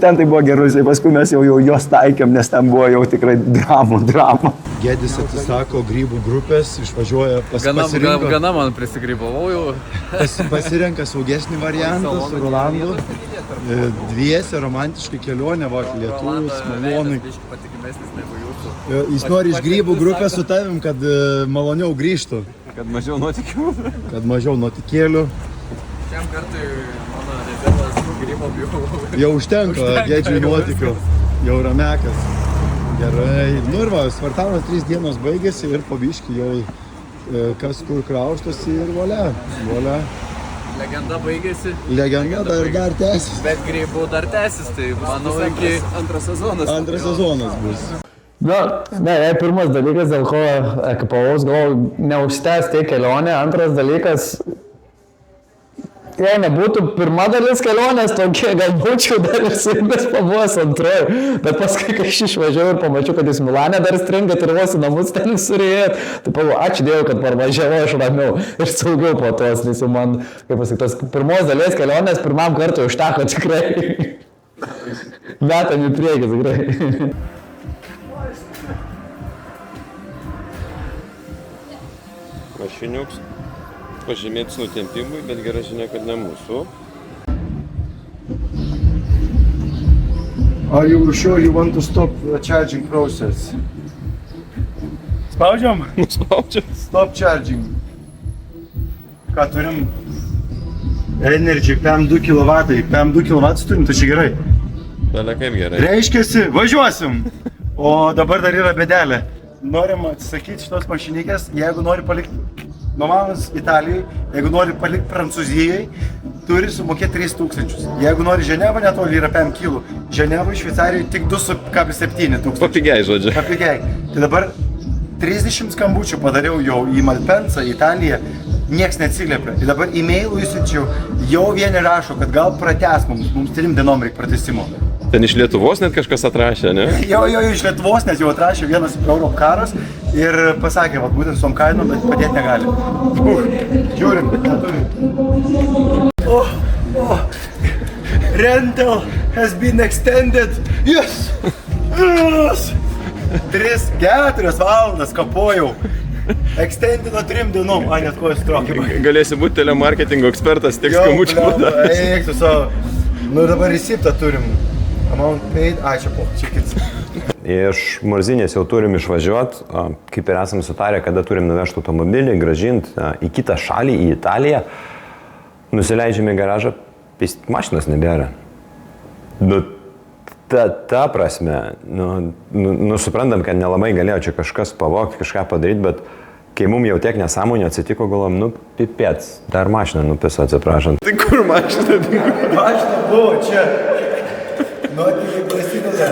[SPEAKER 1] Ten tai buvo gerai, paskui mes jau jos taikėm, nes ten buvo jau tikrai drama.
[SPEAKER 5] Gedis atsisako grybų grupės, išvažiuoja pasirinko.
[SPEAKER 7] Gana man prisigrybavau jau.
[SPEAKER 5] Pasirenka saugesnį variantą su Rolandu. Dviese romantiškai kelionė, lietus, malonai. Jis nori iš grybų grupės su tavim, kad maloniau grįžtų.
[SPEAKER 2] Kad mažiau nuotykių.
[SPEAKER 5] Kad mažiau nuotykėlių.
[SPEAKER 7] Šiam kartui mano rezervas grybų bijau.
[SPEAKER 5] Jau užtenka, Gedžiui nuotykių. Jau ramekas. Gerai. Ir Spartanas 3 dienos baigėsi ir po biškį jau kas kur kraustosi ir volia.
[SPEAKER 7] Legenda baigėsi.
[SPEAKER 5] Legenda dar tęsis.
[SPEAKER 7] Bet grybų dar tęsis, tai manau iki antras sezonas.
[SPEAKER 5] Antras sezonas bus.
[SPEAKER 3] Pirmas dalykas, dėl ko ekipavaus, galvoju, neužtęs tai kelionė. Antras dalykas, jei nebūtų pirma dalis kelionės, tokie gal būčiau dar ir su jumis pabuvęs antroji. Bet paskui, kai aš išvažiavau ir pamačiau, kad jūs Milane dar stringat ir vos į namus ten surėjot, tai pagalvoju, ačiū Dievui, kad parvažiavau aš ramiau ir saugiau po tos, nes jau man, kaip pasakyti, tos pirmos dalies kelionės pirmam kartui užteko tikrai. Metam į priekį tikrai.
[SPEAKER 2] Mašiniuks pažymėtis nutempimui, bet gera žinia, kad ne mūsų.
[SPEAKER 5] Are you sure you want to stop the charging process? Spaudžiam?
[SPEAKER 2] Spaudžiam.
[SPEAKER 5] Stop charging. Ką turim? Energy, PM2 kW. PM2 kW turim, tai čia gerai.
[SPEAKER 2] Belia kaip gerai.
[SPEAKER 5] Reiškiasi, važiuosim. O dabar dar yra bėdelė. Norim atsisakyti šitos mašinikės, jeigu nori palikti Nuomanas Italijai, jeigu nori palikti Prancūzijai, turi sumokėti 3000. Jeigu nori Ženevą, netoli yra 5 kilų. Ženevai, Šveicarijai tik 2,7 tūkstančių.
[SPEAKER 2] Papigiai, žodžiu.
[SPEAKER 5] Papigiai. Tai dabar 30 skambučių padariau jau į Malpensą, Italiją, nieks neatsiliepia. Tai dabar e-mailų įsiunčiau, jau vieni rašo, kad gal pratęs mums 3 dienom reikia pratęsimo.
[SPEAKER 2] Ten iš Lietuvos net kažkas atrašė, ne?
[SPEAKER 5] Jo, iš Lietuvos, nes jau atrašė vienas Eurokaras ir pasakė, būtent su tom kainom, bet padėti negali. Žiūrim, neturim. Rental has been extended. Yes! 3-4 valandas kapojau. Extendino 3 dienom. Net kojas trokė.
[SPEAKER 2] Galėsi būti telemarketingo ekspertas, tiek skambučių padaręs.
[SPEAKER 5] Eik tu savo. Dabar įsiptą turim. Amount paid, čia čekits.
[SPEAKER 4] Iš Murzinės jau turim išvažiuoti, kaip ir esam sutarę, kada turim nuvežti automobilį, gražinti į kitą šalį, į Italiją. Nusileidžiame į garažą, mašinos nebėra. Ta prasme, suprantam, kad nelabai galėjo čia kažkas pavogti, kažką padaryti, bet kai mums jau tiek nesąmonė atsitiko, galvom, pipėts, dar mašiną nupiso, atsiprašant.
[SPEAKER 2] Tai kur mašina?
[SPEAKER 5] Mašina buvo čia. Nuotykiai prasideda.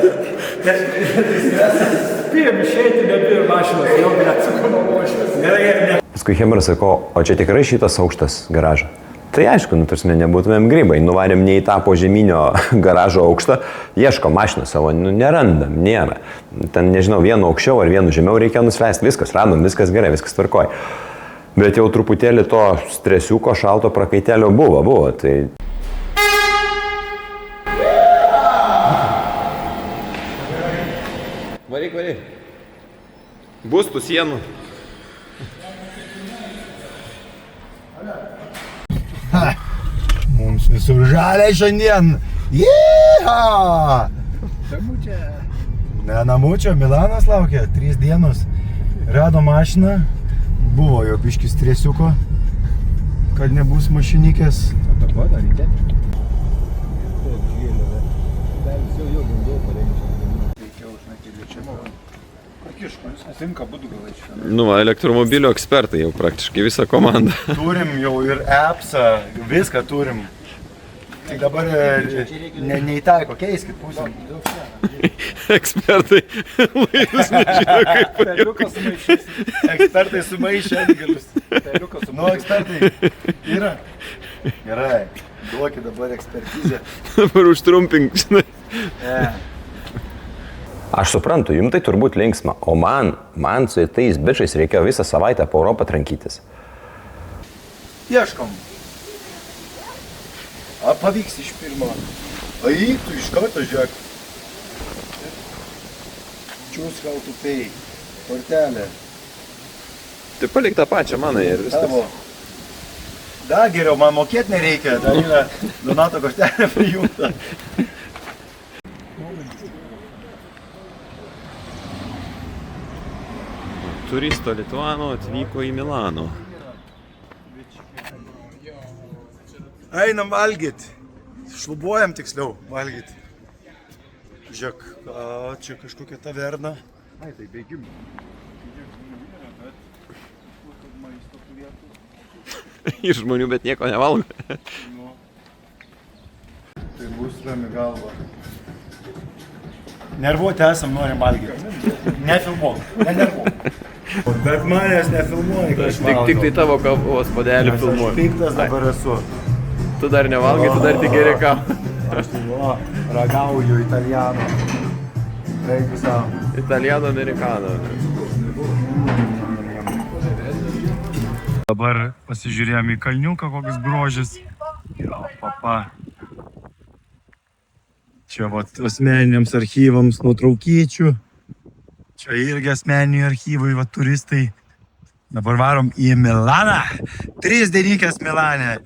[SPEAKER 5] Spėjom išeiti, nebėjom mašinos, jau neatsukoma mašinos.
[SPEAKER 4] Paskui Hebras sako, o čia tikrai šitas aukštas garažas. Tai aišku, nebūtumėm grybai, nuvarėm ne į tą požeminio garažo aukštą, ieško mašiną savo, nerandam, nėra. Ten, nežinau, vienu aukščiau ar vienu žemiau reikia nusileisti, viskas, radom, viskas gerai, viskas tvarkoj. Bet jau truputėlį to stresiuko šalto prakaitelio buvo, tai...
[SPEAKER 2] Varyk. Bus tų sienų.
[SPEAKER 5] Mums visur žalia šiandien. Jeha! Ne namučio, Milanas laukia, 3 dienos. Rado mašiną, buvo jo biškis stresiuko, kad nebus mašinikės.
[SPEAKER 8] Dabar dar ryte? Taip, žėlė, dar visi jau bandau parengti. Reikėjo užmėti liečiamą. Pakiško, jis netinka būdų gal čia.
[SPEAKER 2] Nu, elektromobilio ekspertai jau praktiškai visą komandą.
[SPEAKER 5] Turim jau ir appsą, viską turim. Tik dabar neįtaiko, keiskit pusėm.
[SPEAKER 2] Ekspertai laidus nežino, kaip
[SPEAKER 8] Peliukas sumaišys.
[SPEAKER 5] Ekspertai sumaišė atgalius. Nu, ekspertai yra. Gerai, duokit dabar ekspertizę.
[SPEAKER 2] dabar užtrumpink, žinai.
[SPEAKER 4] Aš suprantu, jums tai turbūt linksma, o man su tais bičiais reikėjo visą savaitę po Europą trankytis.
[SPEAKER 5] Ieškom. Ar pavyks iš pirmo? Eik, tu iš karto žiūrėk. Choose how to pay. Kortelė.
[SPEAKER 2] Tai palik tą pačią mano ir viskas.
[SPEAKER 5] Tavo. Da, geriau, man mokėt nereikia. Dar yra Donato kortelė prijungta.
[SPEAKER 2] Turisto Lituano atvyko į Milano.
[SPEAKER 5] Einam valgyt. Šlubuojam tiksliau valgyt. Žiūrėk, čia kažkokia taverna. Ai, tai bėgimų.
[SPEAKER 2] Iš žmonių, bet nieko nevalgo.
[SPEAKER 5] Tai bus rami galva. Nervuoti esam, norim valgyti. Nefilmuok, nenervuok. Bet manęs nefilmuoji, kai aš valgau.
[SPEAKER 2] Tik tai tavo kavos puodelį filmuoju.
[SPEAKER 5] Aš piktas dabar esu.
[SPEAKER 2] Tu dar nevalgai, tu dar tik geri kavą.
[SPEAKER 5] Aš ragauju italiano. Reikia savo.
[SPEAKER 2] Italiano americano.
[SPEAKER 5] Dabar pasižiūrėjom į kalniuką, kokius grožis. Jo, papa. Čia vat asmeniniams archyvams nuotraukyčių. Čia irgi asmeniniai archyvai, vat turistai. Dabar varom į Milaną. 3 dienykės Milane.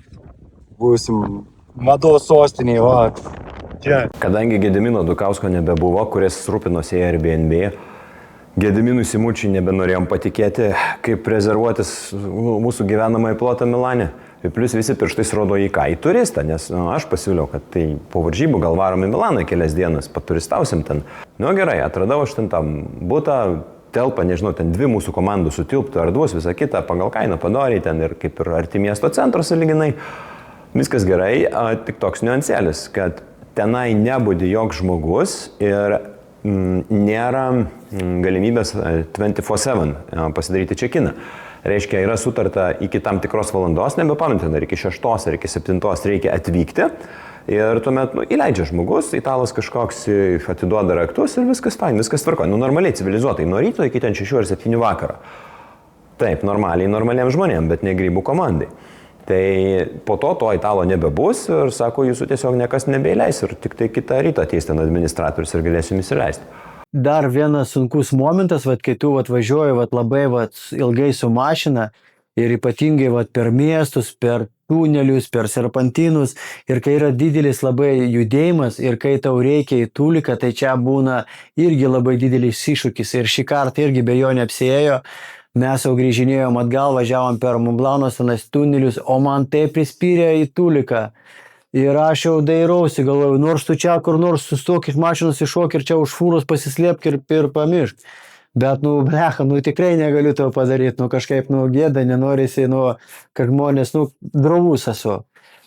[SPEAKER 5] Būsim mados sostiniai, va. Čia.
[SPEAKER 4] Kadangi Gedimino Dukausko nebebuvo, kuris rūpinosi Airbnb, Gediminui Simučiui nebenorėjom patikėti, kaip rezervuotis mūsų gyvenamąjį plotą Milane. Ir plus visi pirštais rodo į ką? Į turistą, nes aš pasiūliau, kad tai po varžybų gal varom į Milaną kelias dienas, paturistausim ten. Nu gerai, atradau aš ten tam butą, telpa, nežinau, ten 2 mūsų komandų sutilptų, erdvus, visą kitą, pagal kainą padoriai ten ir kaip ir arti miesto centro sąlyginai. Viskas gerai, tik toks niuansėlis, kad tenai nebūdi joks žmogus ir nėra galimybės 24/7 pasidaryti check-iną. Reiškia, yra sutarta iki tam tikros valandos, nebepamenu, ar iki 6 ar iki 7 reikia atvykti. Ir tuomet įleidžia žmogus, italas kažkoks atiduoda raktus ir viskas fain, viskas tvarko. Normaliai, civilizuotai, nuo ryto iki ten 6 ar 7 vakarą. Taip, normaliems žmonėms, bet ne grybų komandai. Tai po to italo nebebus ir sako, jūsų tiesiog niekas nebeįleis ir tik tai kitą rytą ateis ten administratorius ir galėsim įsileisti.
[SPEAKER 3] Dar vienas sunkus momentas, kai tu važiuoji labai ilgai su mašina ir ypatingai per miestus, per tunelius, per serpantinus ir kai yra didelis labai judėjimas ir kai tau reikia į Tuliką, tai čia būna irgi labai didelis iššūkis ir šį kartą irgi be jo neapsiėjo. Mes jau grįžinėjom atgal, važiavom per Monblano senas tunelius, o man tai prispyrė į Tuliką. Ir aš jau dairausi, galvoju, nors tu čia kur nors sustok iš mašinos iššok ir čia už fūros pasislėpk ir pamiršk. Bet, blecha, tikrai negaliu to padaryti, kažkaip, gėda, nenorisi, kad žmonės, drovus esu.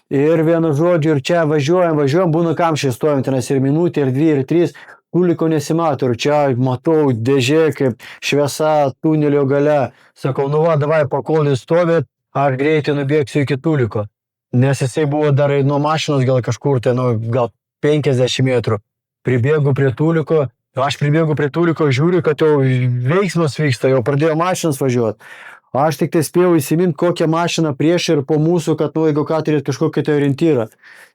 [SPEAKER 3] Ir vienu žodžiu, ir čia važiuojam, būna kamščiai stovim, tenas ir minutė, ir 2, ir 3, Tuliko nesimato, ir čia matau dėžė, kaip šviesa tunelio gale. Sakau, davai pakolį stovėt, aš greitai nubėgsiu iki Tuliko. Nes jisai buvo dar nuo mašinos gal kažkur, gal 50 metrų. Pribėgu prie Tuliko, žiūriu, kad jau veiksmas vyksta, jau pradėjo mašinas važiuoti. Aš tik tai spėjau įsiminti, kokią mašiną prieš ir po mūsų, kad, nu, jeigu ką turėt kažkokį tai orientyrą.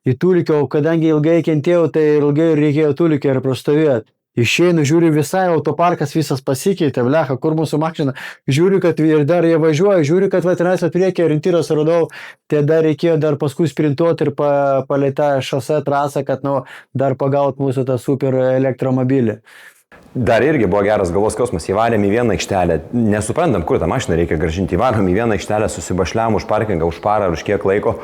[SPEAKER 3] Į Tulikio, kadangi ilgai kentėjau, tai ilgai reikėjo Tulikio ir prastovėti. Išeinu, žiūriu, visai autoparkas visas pasikeitė, blecha, kur mūsų mašina. Žiūriu, kad ir dar jie važiuoja, žiūriu, kad veterinacijos priekį orientyras radau, tai dar reikėjo dar paskui sprintuoti ir palei tą šose trasą, kad, nu, dar pagaut mūsų tą super elektromobilį.
[SPEAKER 4] Dar irgi buvo geras galvos skausmas, įvarėm į vieną aikštelę, nesuprantam, kur tą mašiną reikia grąžinti, įvarėm į vieną aikštelę, susibašliam už parkingą, už parą ar už kiek laiko,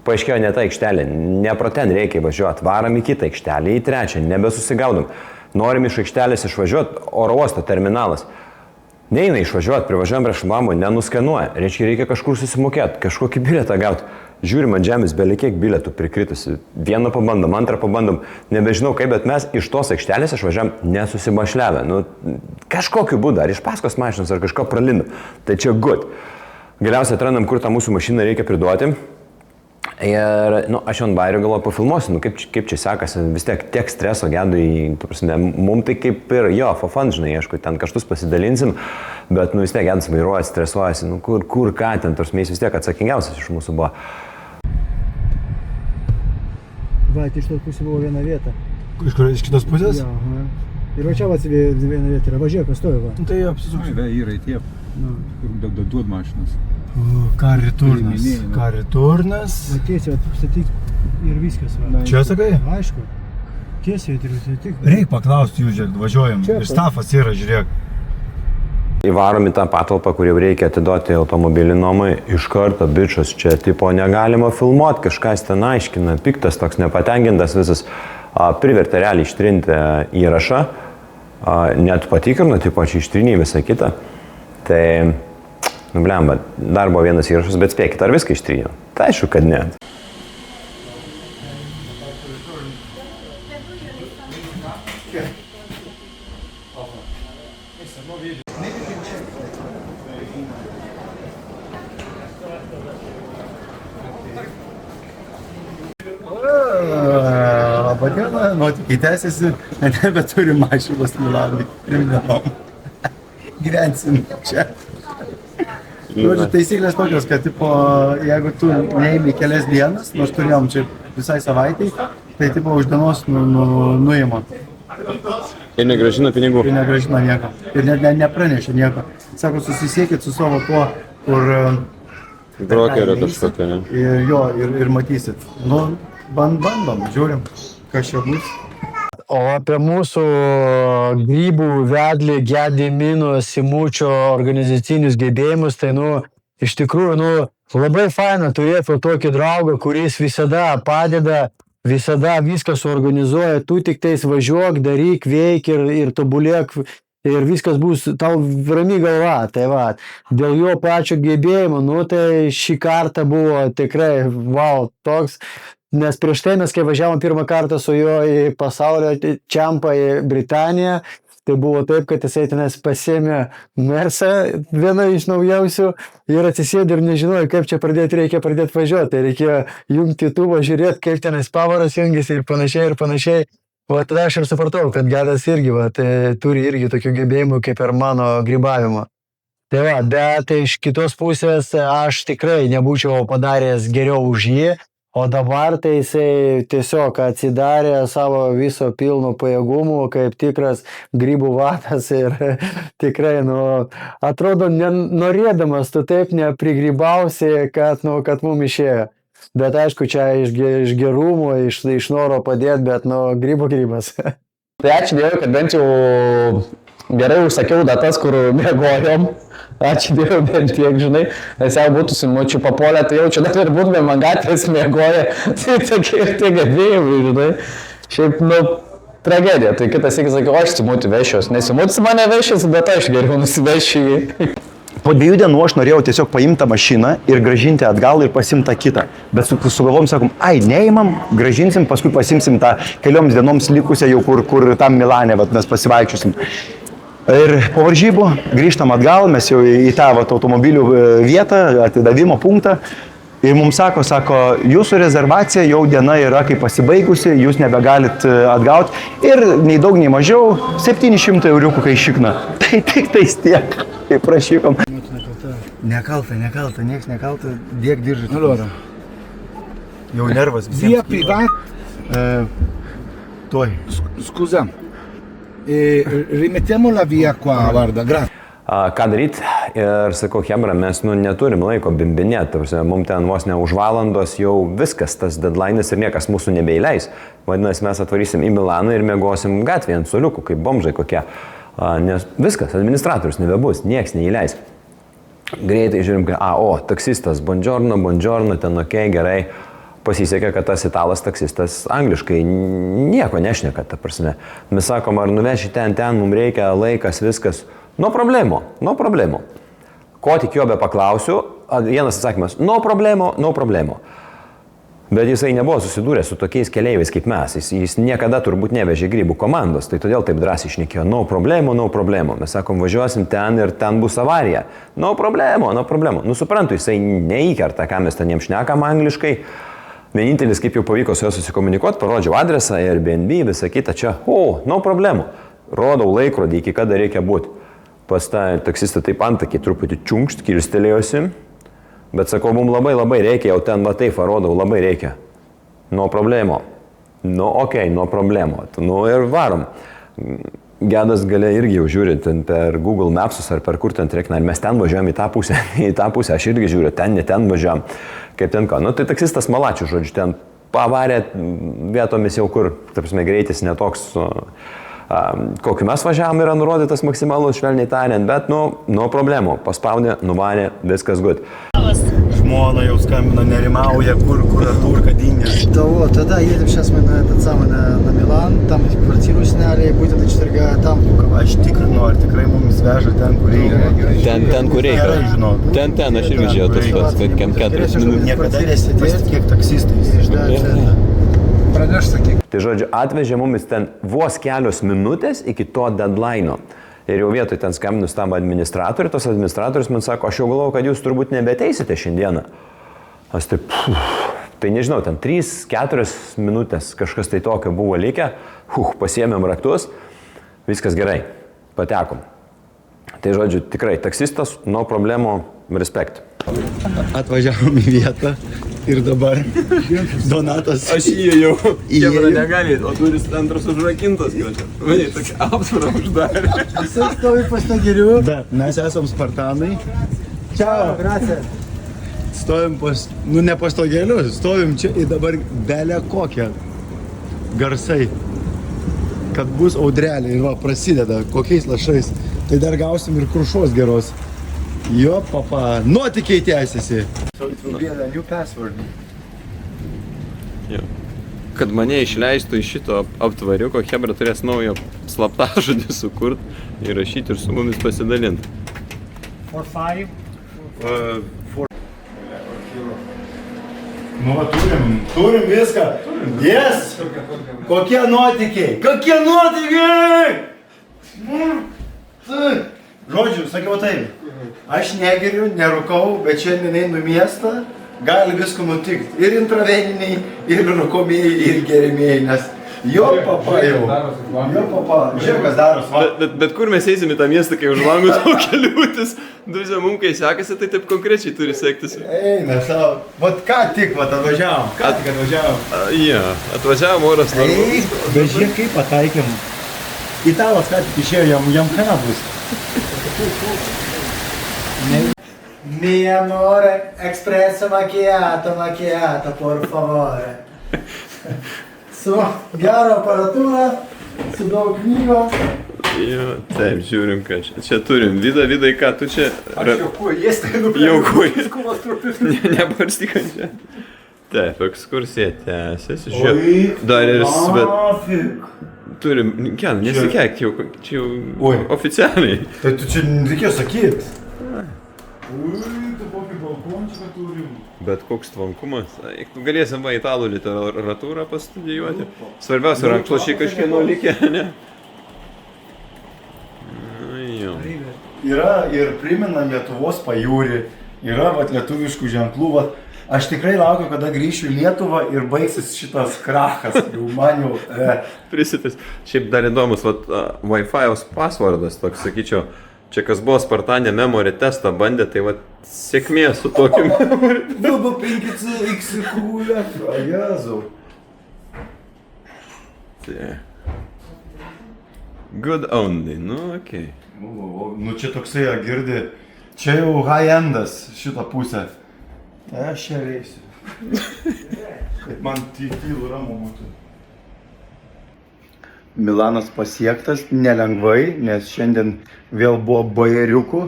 [SPEAKER 4] paaiškėjo ne ta aikštelė, ne pro ten reikia važiuoti, varam į kitą aikštelę, į trečią, nebesusigaudom, norim iš aikštelės išvažiuoti, oro uosto terminalas. Neina išvažiuoti, privažiuojam prie šlamo, nenuskenuoja, reikia kažkur susimokėti, kažkokį bilietą gauti. Žiūrim ant žemės, belikiek bilietų prikritusi. Vieną pabandom, antrą pabandom, nebežinau kaip, bet mes iš tos aikštelės išvažiavam nesusibašliavę. Nu, kažkokiu būdu, ar iš paskos mašinos, ar kažko pralindom. Tai čia good. Galiausiai atrandam, kur tą mūsų mašiną reikia priduoti. Ir, nu, aš ant bairio galvoju pafilmuosiu, nu, kaip čia sekasi, vis tiek streso gedui, mums tai kaip ir, jo, for fun, žinai, aišku, ten kaštus pasidalinsim, bet, nu, vis tiek gedus vairuoja, stresuojasi, nu, kur ką ten, tos mes vis tiek atsakingiausias iš mūsų buvo.
[SPEAKER 3] Va, iš tos pusės buvo viena vieta.
[SPEAKER 5] Iš kitos pusės?
[SPEAKER 3] Jo, aha. Ir va čia va viena vieta yra, važiuoja, kas stovi, va.
[SPEAKER 5] Nu, tai apsisuksiu.
[SPEAKER 8] Yra į tiep, kur duod mašinas.
[SPEAKER 5] Kariturnas.
[SPEAKER 3] Va tiesiai, statyk ir viskas, va.
[SPEAKER 5] Čia sakai?
[SPEAKER 3] Aišku. Tiesiai turiu statyk.
[SPEAKER 5] Reik paklausti jų, žiūrėk, važiuojam.
[SPEAKER 3] Čia,
[SPEAKER 5] Ir stafas yra, žiūrėk.
[SPEAKER 4] Įvarom į tą patalpą, kur jau reikia atiduoti automobilį nuomai, iš karto bičius, čia tipo negalima filmuoti, kažkas ten aiškina, piktas, toks nepatenkintas visas, privertė realiai ištrinti įrašą, net patikrino, tipo čia ištrinį visą kitą. Tai, nu blemba, dar buvo vienas įrašas, bet spėkit, ar viską ištrinio? Tai aišku, kad ne.
[SPEAKER 5] Labadiena, nuotykiai tęsiasi, nebeturi mašinos Milanui, kriminalom. Gyvensim čia. Žodžiu, taisyklės tokios, kad tipo, jeigu tu neimi kelias dienas, nors turėjom čia visai savaitai, tai tipo už dienos nuima.
[SPEAKER 2] Ir negrąžina pinigų.
[SPEAKER 5] Ir negrąžina nieko. Ir net nepranešia nieko. Sako, susisiekit su savo tuo, kur...
[SPEAKER 2] Brokerio kažkokia, ne?
[SPEAKER 5] Ir jo, ir matysit. Nu, bandom, žiūrim, kas čia bus.
[SPEAKER 3] O apie mūsų grybų vedlį Gedimino Simučio organizacinius gebėjimus, tai, nu, iš tikrųjų, nu, labai faina turėti tokį draugą, kuris visada padeda, visada viską suorganizuoja, tu tik tais važiuok, daryk, veik ir tobulėk ir viskas bus tau rami galva. Tai va, dėl jo pačio gebėjimo, nu, tai šį kartą buvo tikrai, wow, toks. Nes prieš tai mes, kai važiavom pirmą kartą su juo į pasaulio čempą į Britaniją, tai buvo taip, kad jisai tenais pasėmė Mersą, vieną iš naujausių, ir atsisėdė ir nežinojo, kaip čia reikia pradėti važiuoti. Tai reikėjo jungti YouTube, žiūrėti, kaip tenais pavaras jungiasi ir panašiai. O tada aš ir supratau, kad Gedas irgi turi irgi tokių gebėjimų kaip ir mano grybavimo. Tai va, bet iš kitos pusės aš tikrai nebūčiau padaręs geriau už jį. O dabar tai jisai tiesiog atsidarė savo viso pilno pajėgumų kaip tikras grybų vadas ir tikrai, nu, atrodo, norėdamas tu taip neprigrybausi, kad mum išėjo. Bet aišku, čia iš gerumo, iš noro padėti, bet, nu, grybas.
[SPEAKER 9] Tai ačiū Dievui, kad bent jau gerai užsakiau datas, kur mėgojom. Ačiū Dievui, bent tiek, žinai, nes jau būtų Simučiu papolę, tai jaučiu, dar ir būtume man gatvės mėgoję, tai tokie ir tie gebėjimai, žinai. Šiaip, nu, tragedija, tai kitas iki sakiau, aš Simutį vešiuos, nes Simutis mane vešiuos, bet aš geriau nusivešiu jį.
[SPEAKER 1] Po 2 dienų aš norėjau tiesiog paimti tą mašiną ir grąžinti atgal ir pasimti tą kitą. Bet sugalvom, sakom, neimam, grąžinsim, paskui pasimsim tą kelioms dienoms likusią jau kur tam Milane, mes pasivaikščiosim. Ir po varžybų grįžtam atgal, mes jau į tą automobilių vietą, atidavimo punktą. Ir mums sako, jūsų rezervacija jau diena yra kaip pasibaigusi, jūs nebegalit atgauti. Ir nei daug, nei mažiau, 700 euriukų kai šikna. Tai tik tais tiek, kaip prašykom.
[SPEAKER 3] Motina kalta.
[SPEAKER 5] Nekalta, nieks nekalta, dėk diržą. Allora. Jau nervas visiems.
[SPEAKER 8] Via privata.
[SPEAKER 5] Tuoj.
[SPEAKER 8] Scusa. Rimettiamo la via qua, guarda, grazie.
[SPEAKER 4] Ką daryti ir sakau, Hebra, mes neturim laiko bimbinėti, mums ten vos ne už valandos jau viskas, tas deadline'as ir niekas mūsų nebeįleis. Vadinasi, mes atvarysim į Milaną ir miegosim gatvėje ant suoliukų, kaip bomžai kokie. Nes viskas, administratorius nebebus, nieks neįleis. Greitai žiūrim, taksistas, buongiorno, ten gerai. Pasisekė, kad tas italas taksistas angliškai nieko nešneka, ta prasme. Mes sakom, ar nuveši ten, mums reikia laikas, viskas. No problemo. Ko tik jo be paklausiu, vienas atsakymas, no problemo. Bet jisai nebuvo susidūręs su tokiais keleiviais kaip mes, jis niekada turbūt nevežė grybų komandos, tai todėl taip drąsiai šnekėjo, no problemo. Mes sakom, važiuosim ten ir ten bus avarija. No problemo. Suprantu, jisai neįkerta, ką mes ten jiems šnekam angliškai. Vienintelis, kaip jau pavyko su juo susikomunikuoti, parodžiau adresą, Airbnb, visą kitą čia, no problemo. Rodau laikrodį, iki kada reikia būti. Pas tą taksistą taip antakį truputį čiunkšt, kirstelėjosi, bet sakau, mums labai reikia, jau ten taip rodau, labai reikia. No problemo. No problemo. Ir varom. Gedas galia irgi jau žiūri ten per Google Mapsus ar per kur ten trekina, ir mes ten važiuojam į tą pusę, aš irgi žiūriu, ten važiuojam, kaip ten ką. Tai taksistas malačių, žodžiu, ten pavarė vietomis jau kur, tarpsime, greitis netoks, kokiu mes važiavam yra nurodytas maksimalus, švelniai tariant, bet no problemų, paspaudė, nuvarė, viskas good.
[SPEAKER 5] Žmona jau skambina, неримауя, kur Артурка дingęs.
[SPEAKER 3] Тогда едем сейчас мы на Милан, там квартиру сняли, будем до четверга там пуковать.
[SPEAKER 5] Aš tikrinu, ar tikrai mums veža ten, kur reikia.
[SPEAKER 2] Ten, kur reikia.
[SPEAKER 5] Gerai žinot.
[SPEAKER 2] Ten, aš irgi žiūrėjau tas pats, kad kem 4 minutės.
[SPEAKER 5] Niekada nesitikėk taksistais.
[SPEAKER 8] Praneš, sakyk.
[SPEAKER 4] Tai žodžiu, atvežė mumis ten vos kelios minutės iki to deadline'o. Ir jau vietoj ten skambinus tam administratoriui, tos administratorius man sako, aš jau galvoju, kad jūs turbūt nebeteisite šiandieną. Aš taip, tai nežinau, ten 3-4 minutės kažkas tai tokio buvo likę, pasiėmėm raktus, viskas gerai, patekom. Tai žodžiu, tikrai, taksistas, no problemo, respect.
[SPEAKER 5] Atvažiavom į vietą ir dabar Donatas.
[SPEAKER 2] Aš įėjau, Hebra negali, o duris antras užrakintas, mane tokia apsvara uždarė.
[SPEAKER 3] Jisai stovi pas negeriu.
[SPEAKER 5] Bet mes esam Spartanai.
[SPEAKER 3] Ciao, gracias.
[SPEAKER 5] Stovim ne pas stogelius, stovim čia ir dabar belė kokią garsai. Kad bus audrelė ir prasideda kokiais lašais. Tai dar gausim ir krušos geros. Jo, papa, nuotykiai tęsiasi. So it will be a new password.
[SPEAKER 2] Kad mane išleistų iš šito aptvariuko, Hebra turės naują slaptažodį sukurti, įrašyti ir su mumis pasidalinti.
[SPEAKER 3] 4-5.
[SPEAKER 5] Nu, turim viską. Yes! Kokie nuotykiai? Žodžiu, sakiau taip, aš negeriu, nerūkau, bet šiandien einu į miestą, gali visko nutikti. Ir intraveniniai, ir rūkomieji, ir gerimieji, nes jo papa jau. Žiūrėk, kas daros.
[SPEAKER 2] Bet kur mes eisim į tą miestą, kai už langų tokia liūtis? Duzė, mums kai sekasi, tai taip konkrečiai turi sektis.
[SPEAKER 5] Eina savo. Vat ką tik atvažiavom.
[SPEAKER 2] Atvažiavom, oras normalus.
[SPEAKER 5] Bet žiūrėk, kaip pataikėm. Italas ką tik išėjo, jam ką bus.
[SPEAKER 3] Mi amore, espresso macchiato, por favore. Su gera aparatūra, su daug knygų.
[SPEAKER 2] Taip, žiūrim, ką čia. Čia turim. Vidai, ką tu čia...
[SPEAKER 8] Aš jau kuo jėstai nuplėsiu.
[SPEAKER 2] Nebarstyk ant čia. Taip, ekskursija tęsiasi. Žiūrėk, dar ir turim, nesikėk, čia jau oficialiai.
[SPEAKER 5] Tai tu čia reikėjo sakyti.
[SPEAKER 8] Tu kokį balkončią turim.
[SPEAKER 2] Bet koks tvankumas. Galėsim italų literatūrą pastudijuoti. Svarbiausia, rankšluošiai kažkieno likę, ne?
[SPEAKER 5] Yra ir primena Lietuvos pajūrį, yra lietuviškų ženklų. Aš tikrai laukiu, kada grįšiu į Lietuvą ir baigsis šitas krachas. Jau man jau...
[SPEAKER 2] Prisitės. Šiaip dar įdomus, Wi-Fi'aus passwordas, toks sakyčiau, čia kas buvo Spartanė memory testą bandė, tai Sėkmės su tokiu.
[SPEAKER 5] Dabar 5CX kūlė. Jėzau.
[SPEAKER 2] Good only, nu okei.
[SPEAKER 5] Nu čia toksai, girdi, čia jau high-endas šitą pusę. Aš čia reisiu. Kaip man tylu ramu būtų. Milanas pasiektas nelengvai, nes šiandien vėl buvo bajeriukų.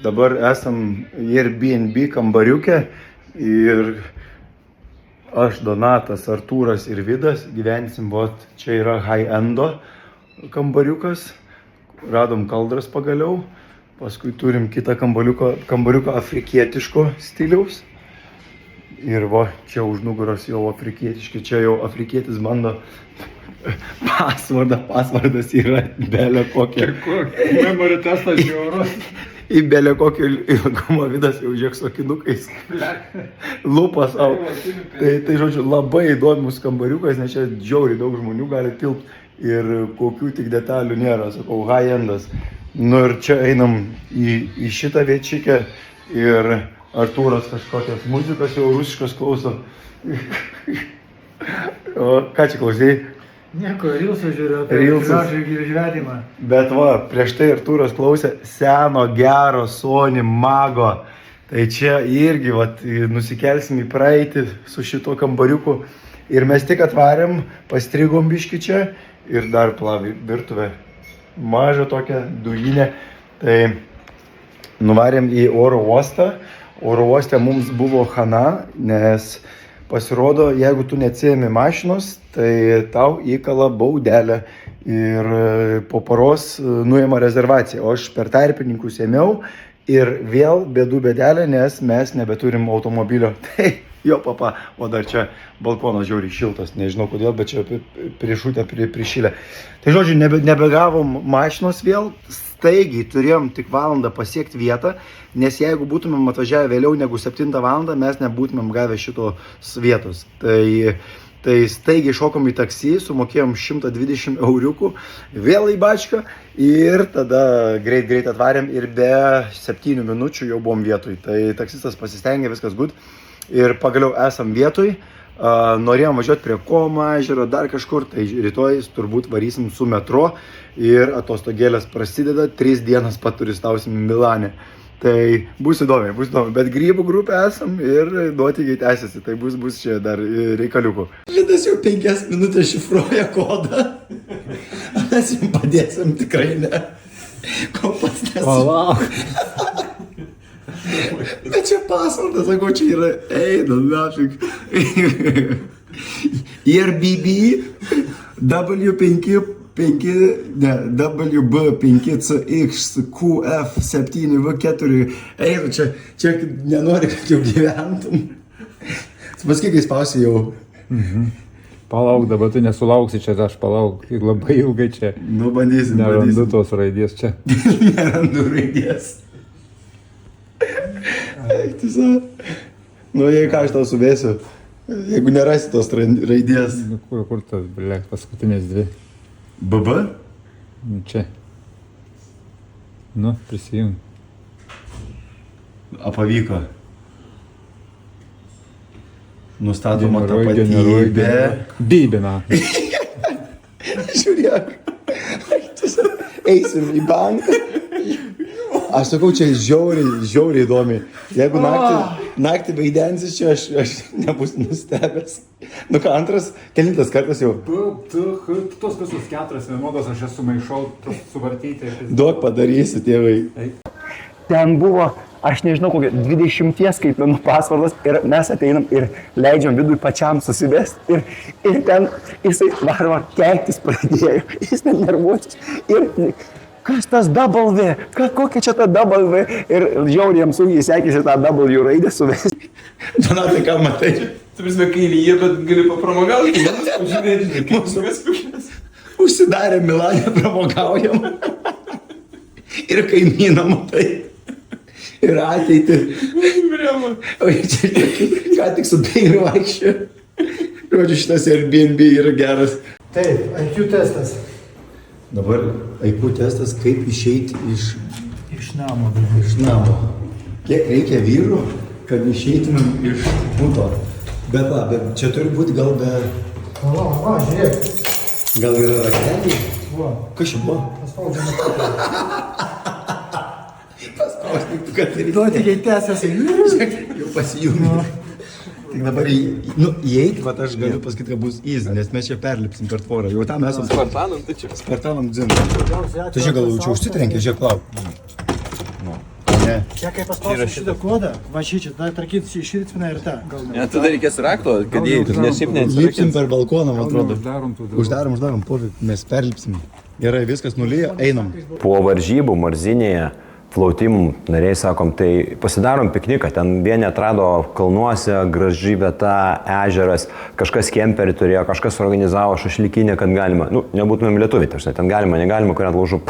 [SPEAKER 5] Dabar esam Airbnb kambariuke ir aš, Donatas, Artūras ir Vidas gyvensim, čia yra high-endo kambariukas. Radom kaldras pagaliau, paskui turim kitą kambariuką afrikietiško stiliaus. Ir čia už nugaros jau afrikietiški, čia jau afrikietis bando pasvardas yra belio kokia.
[SPEAKER 8] Memory testas žiaurus.
[SPEAKER 5] Į belio kokio ilgumo Vidas jau žiūrėk su akinukais. Lupas savo. Tai žodžiu, labai įdomus kambariukas, nes čia žiauriai daug žmonių gali tilpti ir kokių tik detalių nėra, sakau, high-endas. Nu ir čia einam į šitą viečikę ir Artūras kažkokias muzikas jau rusiškas klauso. O ką čia klausėjai?
[SPEAKER 3] Nieko, Rilsą žiūriu apie gražų gyvenimą.
[SPEAKER 5] Bet prieš tai Artūras klausė seno, gero, Sony, Mago. Tai čia irgi, nusikelsim į praeitį su šito kambariuku. Ir mes tik atvarėm, pastrigom biškį čia ir dar plavi virtuvę. Mažą tokią dujinę. Tai nuvarėm į oro uostą. Oro uoste mums buvo chana, nes pasirodo, jeigu tu neatsiėmi mašinos, tai tau įkala baudelę ir po paros nuima rezervaciją. O aš per tarpininkus ėmiau ir vėl bėdų bėdelė, nes mes nebeturim automobilio. Tai jo papa, o dar čia balkonas žiauriai šiltas, nežinau kodėl, bet čia prišūtė prišilę. Tai žodžiu, nebegavom mašinos vėl, staigiai turėjom tik valandą pasiekti vietą, nes jeigu būtumėm atvažiavę vėliau negu 7 valandą, mes nebūtumėm gavę šitos vietos. Tai staigiai šokom į taksi, sumokėjom 120 euriukų, vėl į bačką ir tada greit atvarėm ir be 7 minučių jau buvom vietoj. Tai taksistas pasistengė, viskas good ir pagaliau esam vietoj. Norėjom važiuoti prie Komo ežero, dar kažkur, tai rytoj turbūt varysim su metro ir atostogėlės prasideda, 3 dienas paturistausim Milane. Tai bus įdomi, bet grybų grupė esam ir nuotykiai tęsiasi, tai bus čia dar reikaliukų. Vidas jau 5 minutės šifruoja kodą, mes jums padėsim tikrai ne, ko pats nesu. Palauk. Bet čia pasvardas, sakau, čia yra, eina, nafik. Airbnb WB5CX QF7V4. Eina, čia nenori, kad jau gyventum. Paskui, kai spausi jau.
[SPEAKER 8] Palauk, dabar tu nesulauksi čia, aš palauk, labai ilgai čia.
[SPEAKER 5] Nu, bandysim.
[SPEAKER 8] Nerandu tos raidės čia.
[SPEAKER 5] Nerandu raidės. Nu, jei ką aš tau suvėsiu, jeigu nerasi tos raidės.
[SPEAKER 8] Nu, kur tas, blek, paskutinės 2?
[SPEAKER 5] BB?
[SPEAKER 8] Čia. Nu, prisijung.
[SPEAKER 5] Pavyko. Nustatoma tapatybė.
[SPEAKER 8] Bybina.
[SPEAKER 5] Žiūrėk. Eisim į banką. Aš sakau, čia žiauriai įdomi. Jeigu naktį vaidensis čia, aš nebūsiu nustebęs. Nu ką, antras, kelintas kartas jau.
[SPEAKER 8] Tos visus 4 vienodos aš esu maišau, suvartyti.
[SPEAKER 5] Duok padarysiu, tėvai.
[SPEAKER 1] Ten buvo, aš nežinau, kokia 20 skaitmenų pasvardas ir mes ateinam ir leidžiam Vidui pačiam susivesti ir ten jisai var keiktis pradėjo, jis ten nervuotis ir kas tas W, kokia čia ta W ir žiauriai jam sunkiai sekėsi tą W raidę suvesti.
[SPEAKER 5] Donatai, ką matai?
[SPEAKER 2] Tu prasme, kai lyja, bet gali papramogauti, manus pažiūrėti, kaip viskas.
[SPEAKER 5] Užsidarė Milane, pramogaujam. Ir kaimyną matai. Ir ateitį. O čia ką tik su Dairiu vaikščio. Žodžiu, šitas Airbnb yra geras.
[SPEAKER 3] Taip, IQ testas.
[SPEAKER 5] Dabar IQ testas, kaip išeiti iš
[SPEAKER 3] Iš namo.
[SPEAKER 5] namo. Kiek reikia vyrų, kad išeitumėm iš buto. Bet čia turi būti gal be...
[SPEAKER 3] Va, žiūrėk.
[SPEAKER 5] Gal yra rakeliai?
[SPEAKER 3] Va.
[SPEAKER 5] Kas čia buvo? Paspausdink, kad reikia.
[SPEAKER 3] Tu tik tęsiasi.
[SPEAKER 5] Jau pasijungiu. Tik dabar įeit, vat aš galiu pasakyti, kad bus easy, nes mes čia perlipsim per tvorą. Jau tam esam
[SPEAKER 7] Spartanam, tai čia.
[SPEAKER 5] Spartanam dzinu. Tu čia gal čia užsitrenkė, žiūrėk, plauk. Ne.
[SPEAKER 3] Čia kaip paspausim šitą kodą, va šičia, dar tarkit iširitsime ir tą.
[SPEAKER 7] Ne, tada reikės rakto, kad įeitų, nes šiaip
[SPEAKER 5] Lipsim per balkoną, man atrodo. Uždarom, mes perlipsim. Gerai, viskas nulyja, einam.
[SPEAKER 4] Po varžybų Marzinėje plautimų nariai sakom, tai pasidarom pikniką, ten vieni atrado kalnuose, graži vieta, ežeras, kažkas kemperį turėjo, kažkas organizavo šašlykinę, kad galima, nebūtumėm lietuviai, ten galima, negalima, kuriant laužų,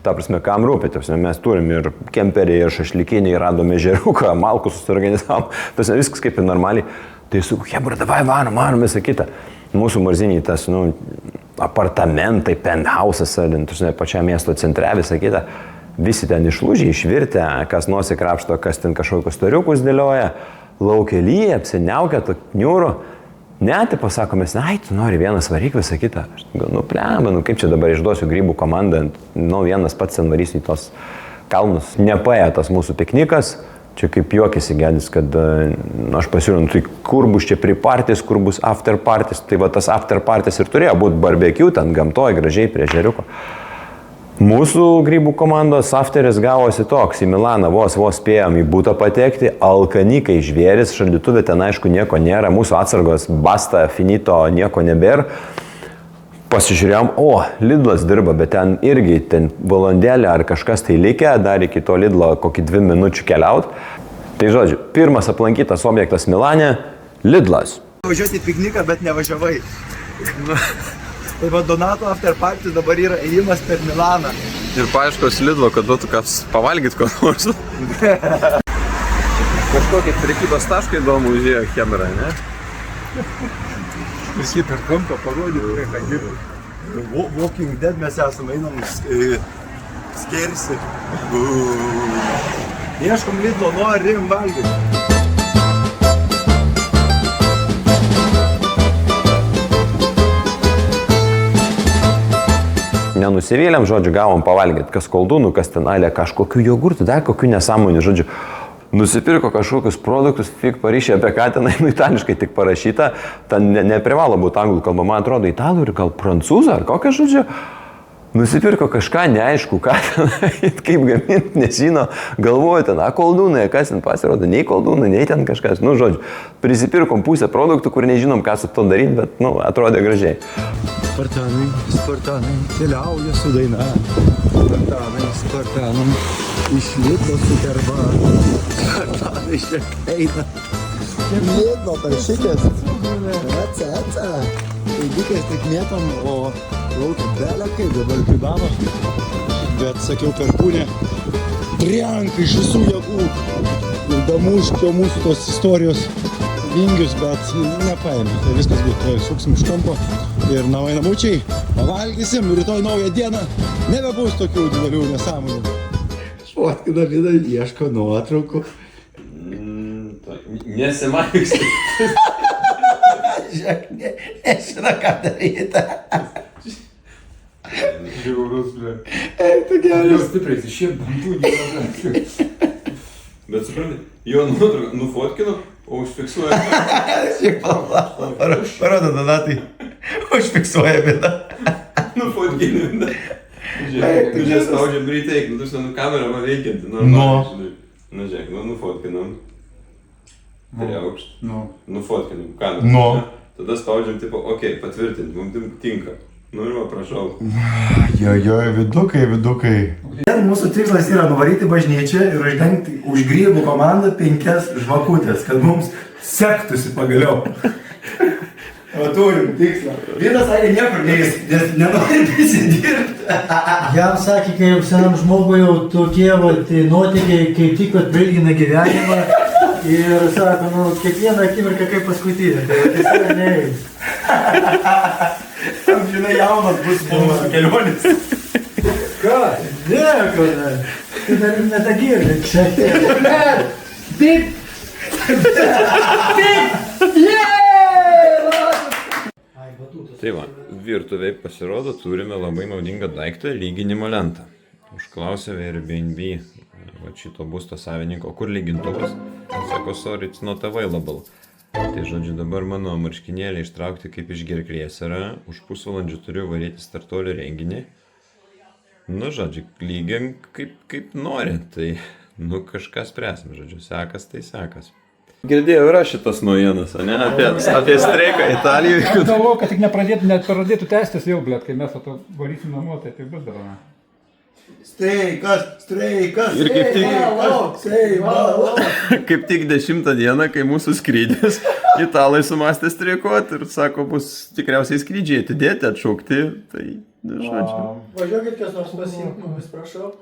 [SPEAKER 4] ta prasme, kam rūpėti, mes turim ir kemperį, ir šašlykinį, ir radome ežeriuką, malkus susiorganizavom, viskas kaip ir normaliai, tai su, hebra, davai, varom, visą kitą. Mūsų Marzinėje tas, apartamentai, penthouse'as, pačiam miesto centre, visą kitą. Visi ten išlūžė, išvirtę, kas nosį krapšto, kas ten kažkokius storiukus dėlioja, laukia lyja, apsiniaukia, niūrų. Net, tai pasakomės, tu nori vienas varyk visą kitą. Aš plemba, kaip čia dabar išduosiu grybų komandą, vienas pats ten varysiu į tos kalnus. Nepaėjo tas mūsų piknikas, čia kaip juokėsi Gedis, kad aš pasiūliau, tai kur bus čia pre-parties, kur bus after parties, tai va tas after parties ir turėjo būti barbecue, ten gamtoje, gražiai prie ežeriuko. Mūsų grybų komandos afteris gavosi toks, į Milaną vos spėjom į butą patekti, alkanikai žvėris, šaldytuvė ten aišku nieko nėra, mūsų atsargos basta, finito, nieko nebėra. Pasižiūrėjom, Lidlas dirba, bet ten irgi valandėlė ar kažkas tai likę, dar iki to Lidlo kokį 2 minučių keliaut. Tai žodžiu, pirmas aplankytas objektas Milane – Lidlas.
[SPEAKER 5] Važiuoti į pikniką, bet nevažiavai. Tai va Donato after party dabar yra ėjimas per Milaną.
[SPEAKER 2] Ir paieškos Lidlo, kad duotų kas pavalgyti ko nors. Kažkokį prekybos tašką įdomų užėjo Chemera, ne?
[SPEAKER 5] Visi per kampą parodyti, ką dirba. Walking Dead mes esame, einam skersi. Ieškom Lidlo, norim valgyti.
[SPEAKER 4] Nenusivėlėm, žodžiu, gavom pavalgyti, kas koldūnų, kas ten alė, kažkokių jogurtų, dar kokių nesąmonių, žodžiu. Nusipirko kažkokius produktus, fik paryšė apie ką tenai, itališkai tik parašyta, ten neprivalo būti anglų kalba, man atrodo, italų ir gal prancūzų, ar kokią, žodžiu. Nusipirko kažką neaišku, ką ten, kaip gaminti, nežino, galvoju ten, koldūnai, kas ten pasirodo, nei koldūnai, nei ten kažkas, žodžiu. Prisipirkom pusę produktų, kur nežinom, ką su to daryti, bet, atrodė gražiai.
[SPEAKER 5] Spartanai, keliauja su daina. Spartanam, iš Lidlo su terba. Spartanai čia eina. Lidlo taršikės. Aca. Taigikės tik mėtom, o laukia belė kaip dabar pridavo. Bet sakiau per kūnę, triank iš visų jėgų. Ir damuškio mūsų tos istorijos vingius, bet nepaėmė. Tai viskas būtų, suksim iš kampo ir namučiai, pavalgysim, rytoj naują dieną, nebebus tokių didelių nesąmonių. Fotkina Vida, ieško nuotraukų.
[SPEAKER 2] Nesimaiksi.
[SPEAKER 5] Žiūrėk, nežino ką daryti.
[SPEAKER 8] Žiaurus, ble.
[SPEAKER 5] Tu geras.
[SPEAKER 8] Jau stipriai, šiaip bantų nėra.
[SPEAKER 2] Bet supranti, jo nuotrauką nufotkinu, o užfiksuoja.
[SPEAKER 5] Šiaip parodo Donatai. Užfiksuoja Vida.
[SPEAKER 2] Nufotkinu Vida. Žiūrėk, tu nespaudžia breiteik, tu žinai, kamerą man veikianti. Žiūrėk, nufotkinam. Triaukšt. Nufotkinam kamerą. Tada spaudžiam, tipo, patvirtinti, mums tinka. Ir va, prašau.
[SPEAKER 5] Joj, vidukai. Mūsų tikslas yra nuvaryti bažnyčią ir uždengti už grybų komandą 5 žvakutės, kad mums sektųsi pagaliau. O turim tikslą. Vydas sakė niekur neis, nes nenori prisidirbti.
[SPEAKER 3] Jam sakė, kai jau senam žmogui jau tokie nuotykiai, kaip tik prailgina gyvenimą. Ir sako, kiekvieną akimirką kaip paskutinė, tai tiesiog neis.
[SPEAKER 5] Žinai, jaunas bus mūsų kelionės.
[SPEAKER 3] Ką? Nieko, ne. Tai dar ir netagirdi. Čia. Taip.
[SPEAKER 2] Tai va, virtuviai pasirodo, turime labai naudingą daiktą - lyginimo lentą. Užklausėme Airbnb va šito būsto savininko, kur lygintuvas. Sako, sorry, it's not available. Tai žodžiu, dabar mano marškinėliai ištraukti kaip iš gerklės yra. Už pusvalandžių turiu varyti startuolio renginį. Nu, žodžiu, lygiam kaip nori. Tai, nu, kažką spręsim, žodžiu, sekas tai sekas. Girdėjau yra šitas naujienas, ne? Apie streiką Italijoje.
[SPEAKER 8] Aš galvoju, kad tik nepradėtų tęstis jau, blėt, kai mes varysim namo, tai bus dabar.
[SPEAKER 5] Streikas.
[SPEAKER 2] Ir kaip tik 10 dieną, kai mūsų skrydis, italai sumastė streikuoti ir sako, bus tikriausiai skrydžiai atidėti, atšaukti. Tai, žodžiu.
[SPEAKER 3] Važiuokit, kas nors pasiimti mumis, prašau.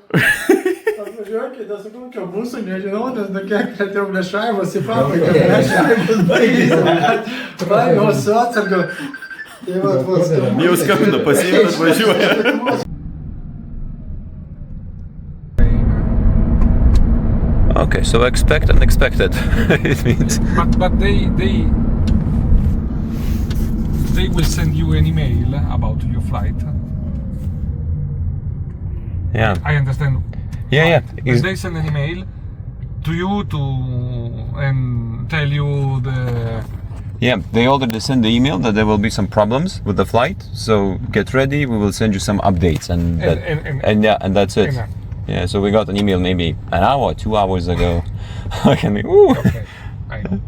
[SPEAKER 3] Atvažiuokit, nesakau, čia mūsų, nežinau, nes kiek atėjau lėšavimas į fabriką, lėšavimas baigėsi. Praėjau su atsargu.
[SPEAKER 2] Jau skambino pasiimti, atvažiuoja. Okay, so expect unexpected, it means.
[SPEAKER 8] But they will send you an email about your flight.
[SPEAKER 2] Yeah.
[SPEAKER 8] I understand.
[SPEAKER 2] Yeah.
[SPEAKER 8] But they send an email to you and tell you the...
[SPEAKER 2] Yeah, they already sent the email that there will be some problems with the flight, so get ready, we will send you some updates and that's it. Yeah, so we got an email maybe an hour, 2 hours ago. Okay,
[SPEAKER 8] I know.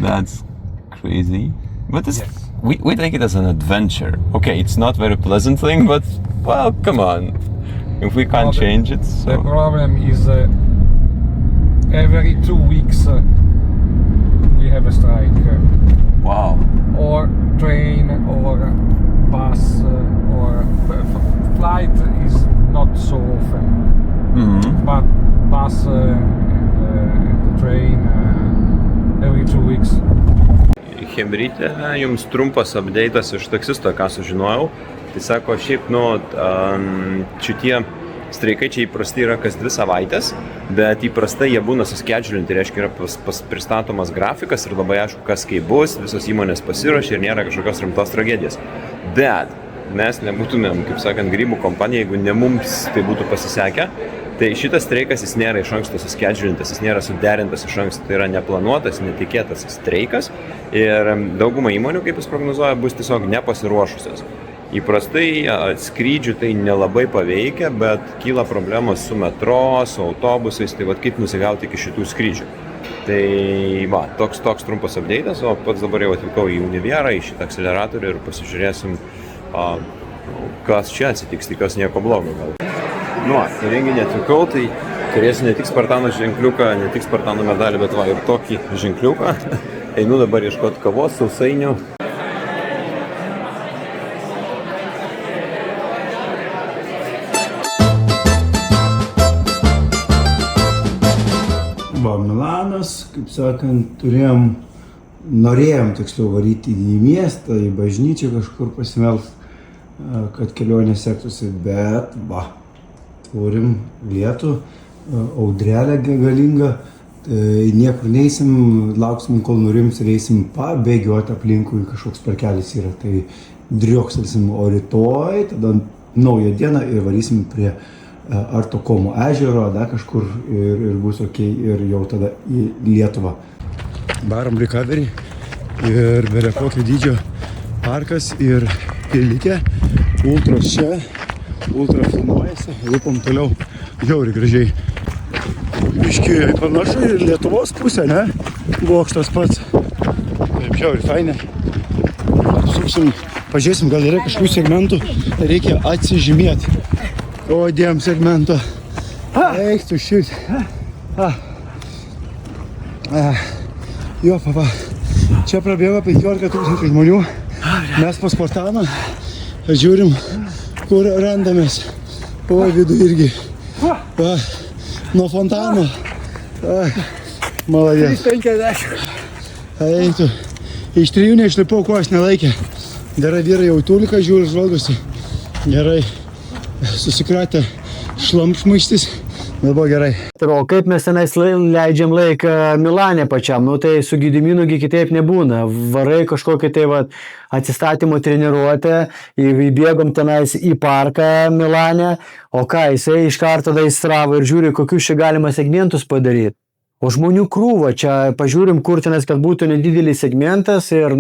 [SPEAKER 2] That's crazy. But this, we take it as an adventure. Okay, it's not very pleasant thing, but well, come on. If we can't change it, so...
[SPEAKER 8] The problem is every 2 weeks we have a strike.
[SPEAKER 2] Wow.
[SPEAKER 8] Or train, or bus, or flight is not so often.
[SPEAKER 2] Mm-hmm.
[SPEAKER 8] But bus and the train every 2 weeks.
[SPEAKER 2] Chebrytė, jums trumpas update'as iš taksisto, ką sužinojau. Tai sako, šiaip, šitie streikai čia įprastai yra kas 2 savaitės, bet įprastai jie būna suskedžiulinti, tai reiškia, yra pristatomas grafikas ir labai aišku, kas kaip bus, visos įmonės pasiruošia ir nėra kažkokios rimtos tragedijos. Bet mes nebūtumėm, kaip sakant, grybų kompanija, jeigu ne mums tai būtų pasisekę. Tai šitas streikas, jis nėra iš anksto suskedžiulintas, jis nėra suderintas iš anksto, tai yra neplanuotas, netikėtas streikas ir dauguma įmonių, kaip jis prognozuoja, bus tiesiog nepasiruošusios. Įprastai skrydžių tai nelabai paveikia, bet kyla problemos su metro, su autobusais, tai kaip nusigauti iki šitų skrydžių. Tai va, toks trumpas update'as, o pats dabar jau atvykau į Univierą, į šitą akceleratorių ir pasižiūrėsim, kas čia atsitiks, tikiuosi nieko blogo gal. Į renginį atvykau, tai turėsiu ne tik Spartano ženkliuką, ne tik Spartano medalį, bet va ir tokį ženkliuką. Einu dabar ieškoti kavos, sausainių.
[SPEAKER 5] Milanas, kaip sakant, norėjom tiksliau varyti į miestą, į bažnyčią kažkur pasimelst, kad kelionė sektųsi, bet turim lietų, audrelę galingą, tai niekur neįsim, lauksim, kol nurims ir eisim pabėgioti aplinkui, kažkoks parkelis yra, tai driokselsim, o rytoj, tada naują dieną ir varysim prie Artokomo ežero, kažkur ir bus ok, ir jau tada į Lietuvą. Barom recovery ir beria kokio dydžio parkas ir pilikė, ultros čia, ultra filmuojasi, lupam toliau, žiauri gražiai. Biškiai panašu ir Lietuvos pusė, ne? Bokštas pats, taip žiauri fainė. Suksim, pažiūrėsim, gal yra kažkokių segmentų, reikia atsižymėti. O, dėjom segmento. Eik tu šit. Jo, papa. Čia prabėgo 15 000 žmonių. Mes po Spartaną žiūrim, kur randamės. O, vidų irgi. Nuo fontano. Maladės.
[SPEAKER 3] 350.
[SPEAKER 5] Eik tu. Iš 3 neišlipau, ko aš nelaikė. Dar vyrai jau tuliką žiūri, žvalgosi. Gerai. susikratė šlamšmaištis, bet buvo gerai.
[SPEAKER 3] O kaip mes tenais leidžiam laiką Milane pačiam, nu tai su Gediminugi kitaip nebūna. Varai kažkokį tai atsistatymo treniruotę, įbėgom tenais į parką Milane, o ką, jisai iš karto tada įstravo ir žiūri, kokius čia galima segmentus padaryti. O žmonių krūva, čia pažiūrim, kur tenais, kad būtų nedidelis segmentas ir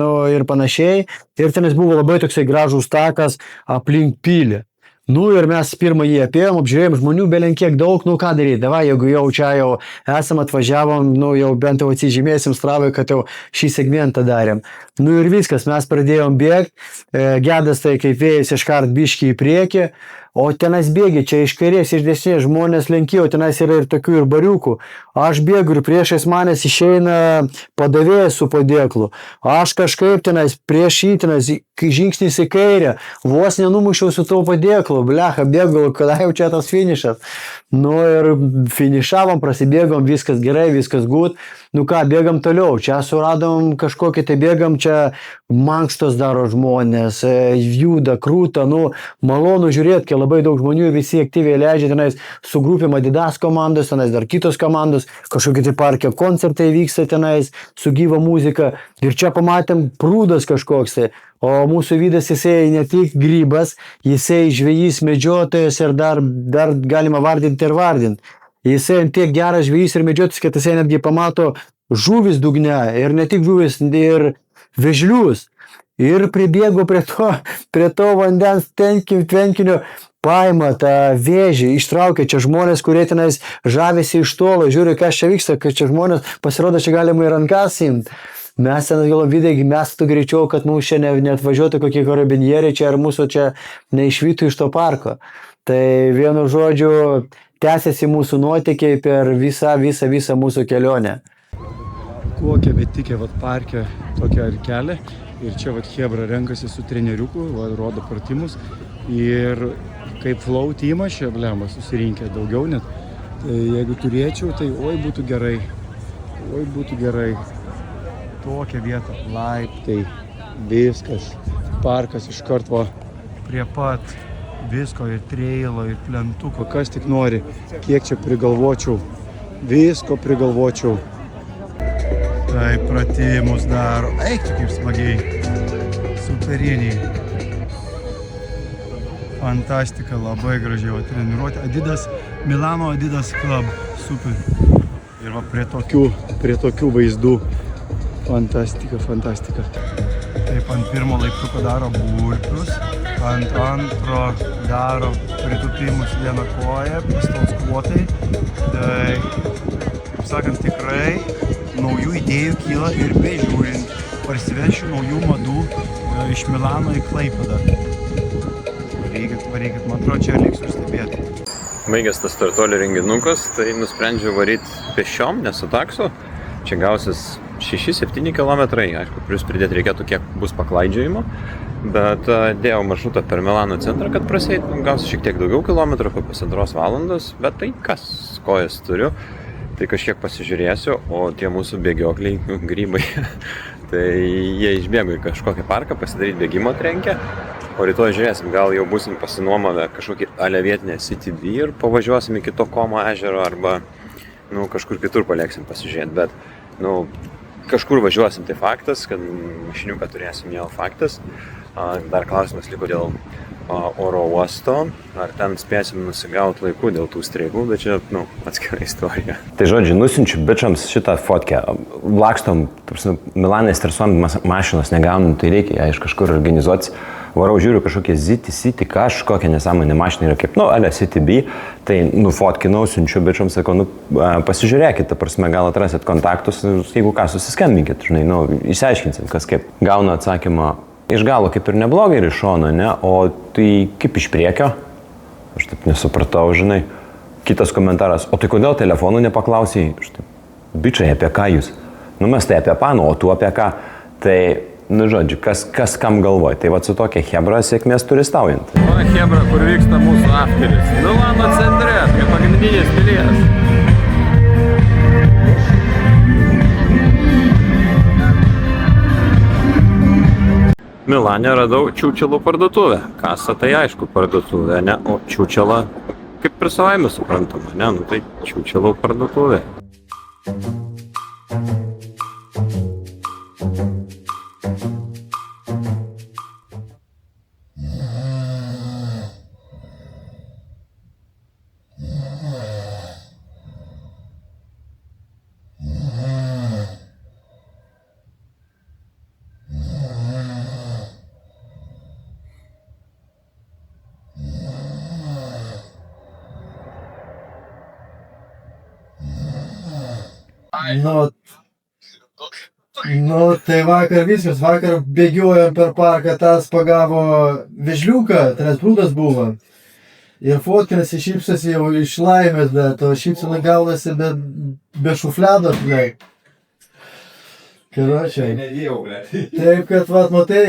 [SPEAKER 3] panašiai. Ir tenais buvo labai toksai gražus takas aplink pilį. Nu ir mes pirmą jį apėjom, apžiūrėjom žmonių belenkiek daug, nu ką daryti, davai, jeigu jau čia jau esam atvažiavom, nu jau bent jau atsižymėsim stravai, kad jau šį segmentą darėm. Nu ir viskas, mes pradėjom bėgti, Gedas tai kaip vėjas iškart biškį į priekį, o tenais bėgi, čia iš kairės, iš dešinės žmonės lenkėjo, tenais yra ir tokių ir bariukų. Aš bėgu ir priešais manęs išeina padavėjas su padėklu. Aš kažkaip tenais prieš jį tenais žingsnis į kairę, vos nenumušiau su tavo padėklu, blecha, bėgu, kada jau čia tas finišas. Nu ir finišavom, prasibėgom, viskas gerai, viskas gut. Nu ką, bėgam toliau, čia suradom kažkokį, tai bėgam, čia mankstos daro žmonės, juda, krūta, nu malonu žiūrėti, kai labai daug žmonių visi aktyviai leidžia tenais su grupėm Adidas komandos, tenais dar kitos komandos, kažkokie tai parke koncertai vyksta tenais su gyva muzika ir čia pamatėm prūdas kažkoks tai, o mūsų Vydas jisai ne tik grybas, jisai žvejys, medžiotojas ir dar galima vardinti ir vardinti. Jisai tiek geras žvejys ir medžiotojas, kad jisai netgi pamato žuvis dugne ir ne tik žuvis, ir vežlius. Ir pribėgo prie to vandens tvenkinio, paima tą vėžį, ištraukia čia žmonės, kurie tenais žavėsi iš tolo, žiūri, kas čia vyksta, kad čia žmonės pasirodo, čia galima ir rankas imti. Mes ten galvom, Vydai, mes tu greičiau, kad mūsų čia net važiuotų kokie karabinieriai čia ar mūsų čia neišvytų iš to parko. Tai vienu žodžiu, tęsiasi mūsų nuotykiai per visą mūsų kelionę.
[SPEAKER 8] Kokia betikė parke tokia kelė ir čia Hebra renkasi su treneriuku, rodo pratimus ir kaip flow teamas čia blemba susirinkę daugiau net. Tai jeigu turėčiau, tai oi būtų gerai. Tokia vieta, laiptai, viskas, parkas iš karto prie pat visko ir treilo, ir plentuko, kas tik nori, kiek čia prigalvočiau, visko prigalvočiau. Tai pratimus daro, eik čia kaip smagiai, superiniai. Fantastika, labai gražiai treniruoti. Milano Adidas Club, super. Ir va prie tokių vaizdų. Fantastika. Taip, ant pirmo laiptuko daro burpius, ant antro daro pritūpimus vieną koją, pastauskvotai. Tai, kaip sakant, tikrai naujų idėjų kyla ir bežiūrint. Parsivešiu naujų madų iš Milano į Klaipėdą. Varykit, man atrodo, čia liksiu stebėti.
[SPEAKER 2] Baigęs tas startuolio renginukas, tai nusprendžiau varyti pešiom, ne su taksu. Čia gausis 6-7 kilometrai, aišku, plius pridėti reikėtų, kiek bus paklaidžiojimo, bet dėjau maršrutą per Milano centrą, kad prasėti, gausiu šiek tiek daugiau kilometrų, po pusantros valandos, bet tai kas, kojas turiu, tai kažkiek pasižiūrėsiu, o tie mūsų bėgiokliai, grybai, tai jie išbėgo į kažkokį parką pasidaryti bėgimo trenkę, o rytoj žiūrėsim, gal jau būsim pasinuomavę kažkokį alevietinę CTB ir pavažiuosim iki to Komo ežero arba kažkur kitur palėksim pasižiūrėti, bet kažkur važiuosim, tai faktas, kad mašiniuką turėsim jau faktas. Dar klausimas liko dėl oro uosto, ar ten spėsim nusigauti laiku dėl tų streikų, bet čia, atskira istorija.
[SPEAKER 4] Tai žodžiu, nusinčiu bičiams šitą fotkę, lakstom, Milane stresuojam, mašinos negaunam, tai reikia iš kažkur organizuotis. Varau žiūriu kažkokie City, kažkokia nesąmonė mašina yra kaip, ale CTB, tai nufotkinau, siunčiu bičiams, sakau, pasižiūrėkit, ta prasme, gal atrasit kontaktus, jeigu ką, susiskambinkit, išsiaiškinsim, kas kaip. Gauna atsakymą, iš galo kaip ir neblogai ir iš šono, ne, o tai kaip iš priekio, aš taip nesupratau, Kitas komentaras, o tai kodėl telefonų nepaklausai, bičiai, apie ką jūs? Mes tai apie paną, o tu apie ką? Tai žodžiu, kas kam galvoj. Tai su tokia Hebra sėkmės turistaujant.
[SPEAKER 2] Mano Hebra, kur vyksta mūsų afteris. Milano centre, prie pagrindinės pilies. Milane radau čiūčelų parduotuvę. Kasa tai aišku parduotuvė, ne? O čiūčela kaip ir savaime suprantama, ne? Nu tai čiūčelų parduotuvė.
[SPEAKER 3] Nu, tai vakar viskas, vakar bėgiojom per parką, tas pagavo vežliuką, transprūdas buvo. Ir fotkinasi, šypsosi jau iš laimės, bet o šypsena gaunasi be šufliados, žinai. Karočiai. Taip, kad, vat, matai,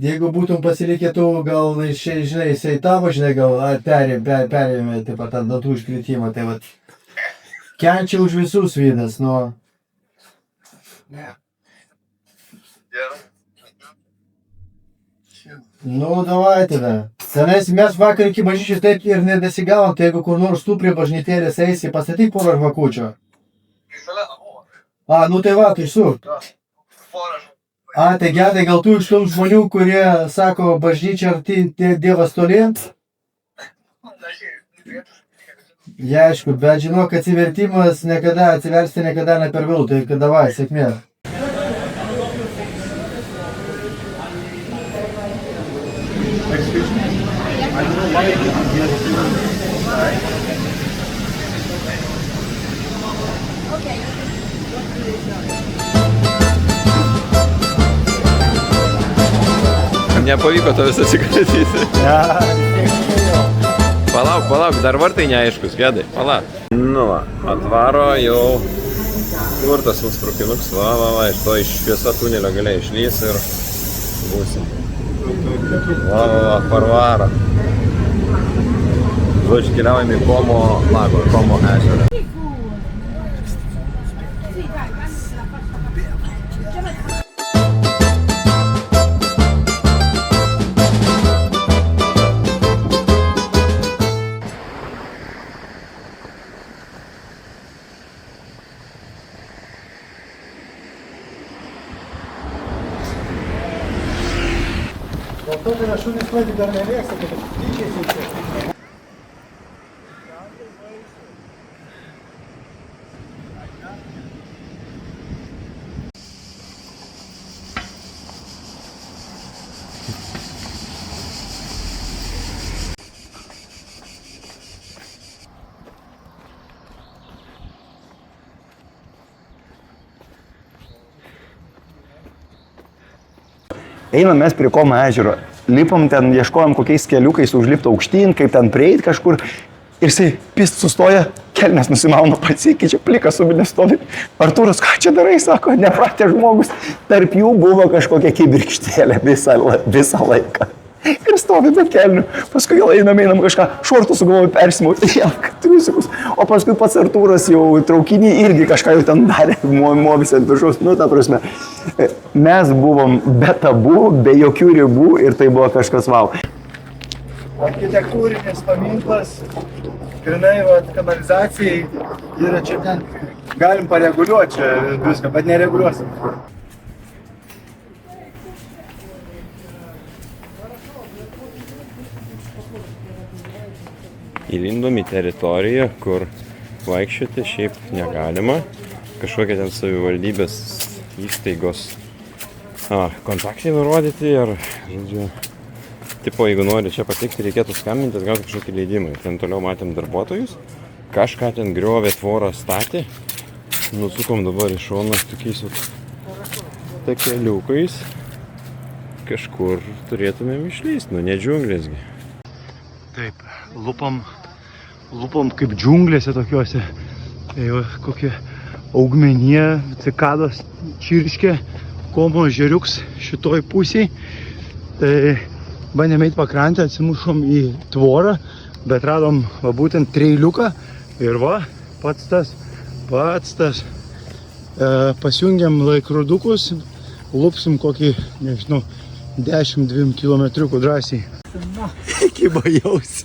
[SPEAKER 3] jeigu būtum pasilikę tu, gal, žinai, jisai tavo, žinai, gal perėmė, taip pat, ant dantų iškritimą, tai vat. Kenčia už visus vydas, nu. Nu, davai tada. Senais, mes vakar iki bažnyčios taip ir nedasigavom, tai jeigu kur nors tu prie bažnytėlės eisi, pastatyk porą žvakučių. A, nu tai va, tai suk. A, tai gedai, gal tu iš tų žmonių, kurie sako, bažnyčia arti Dievas toli? Ja, aišku, bet žinok, atsivertimas niekada, atsiversti niekada ne per vėlų, tai kad davai, sėkmė.
[SPEAKER 2] Nepavyko to visą atsikratyti. Palauk, dar vartai neaiškus, gedai, palauk. Nu va, atvaro jau kur tas nusprukinuks, va, iš to iš šviesa tunelio galiai išlys ir būsim. Va, parvaro. Žodžiu, keliaujame į Komo lago, Komo ežerą.
[SPEAKER 3] Dėl to, kad šunys pradė dar nevėksta, kad tikėsi čia.
[SPEAKER 1] Einam mes prie Komo ežero, lipom ten, ieškojom kokiais keliukais užlipti aukštyn, kaip ten prieit kažkur. Ir jisai pist sustoja, kelnes nusimauna, pasikeičia, plikas subinės stovi. Artūras, ką čia darai, sako, nepratė žmogus. Tarp jų buvo kažkokia kibirkštėlė visą laiką. Ir stovi be kelnių. Paskui gal einam kažką, šortų sugalvoju persimauti, triusikus. O paskui pats Artūras jau traukinį irgi kažką jau ten darė, movis ant viršaus. Nu, ta prasme, mes buvom be tabų, be jokių ribų ir tai buvo kažkas vau.
[SPEAKER 3] Architektūrinis paminklas, grinai kanalizacijai ir čia ten galim pareguliuoti čia viską, bet nereguliuosim.
[SPEAKER 2] Įlindom į teritoriją, kur vaikščioti šiaip negalima. Kažkokia ten savivaldybės įstaigos kontaktai nurodyti ir, žodžiu, tipo, jeigu nori čia patekti, reikėtų skambintis, gauti kažkokį leidimą. Ten toliau matėm darbuotojus, kažką ten griovė, tvorą statė. Nusukom dabar į šoną tokiais takeliukais. Kažkur turėtumėm išlysti, nu ne džiunglėsgi.
[SPEAKER 8] Taip, lupam kaip džiunglėse tokiuose. Tai kokie augmenija, cikados čirškė, Komo ežeriuks šitoj pusėj. Tai bandėm eit pakrantę, atsimušom į tvorą, bet radom va būtent treiliuką. Ir va, pats tas. Pasijungiam laikrodukus, lupsim kokį, nežinau,
[SPEAKER 5] 10-2 kilometriukų drąsiai. Kibo jausi.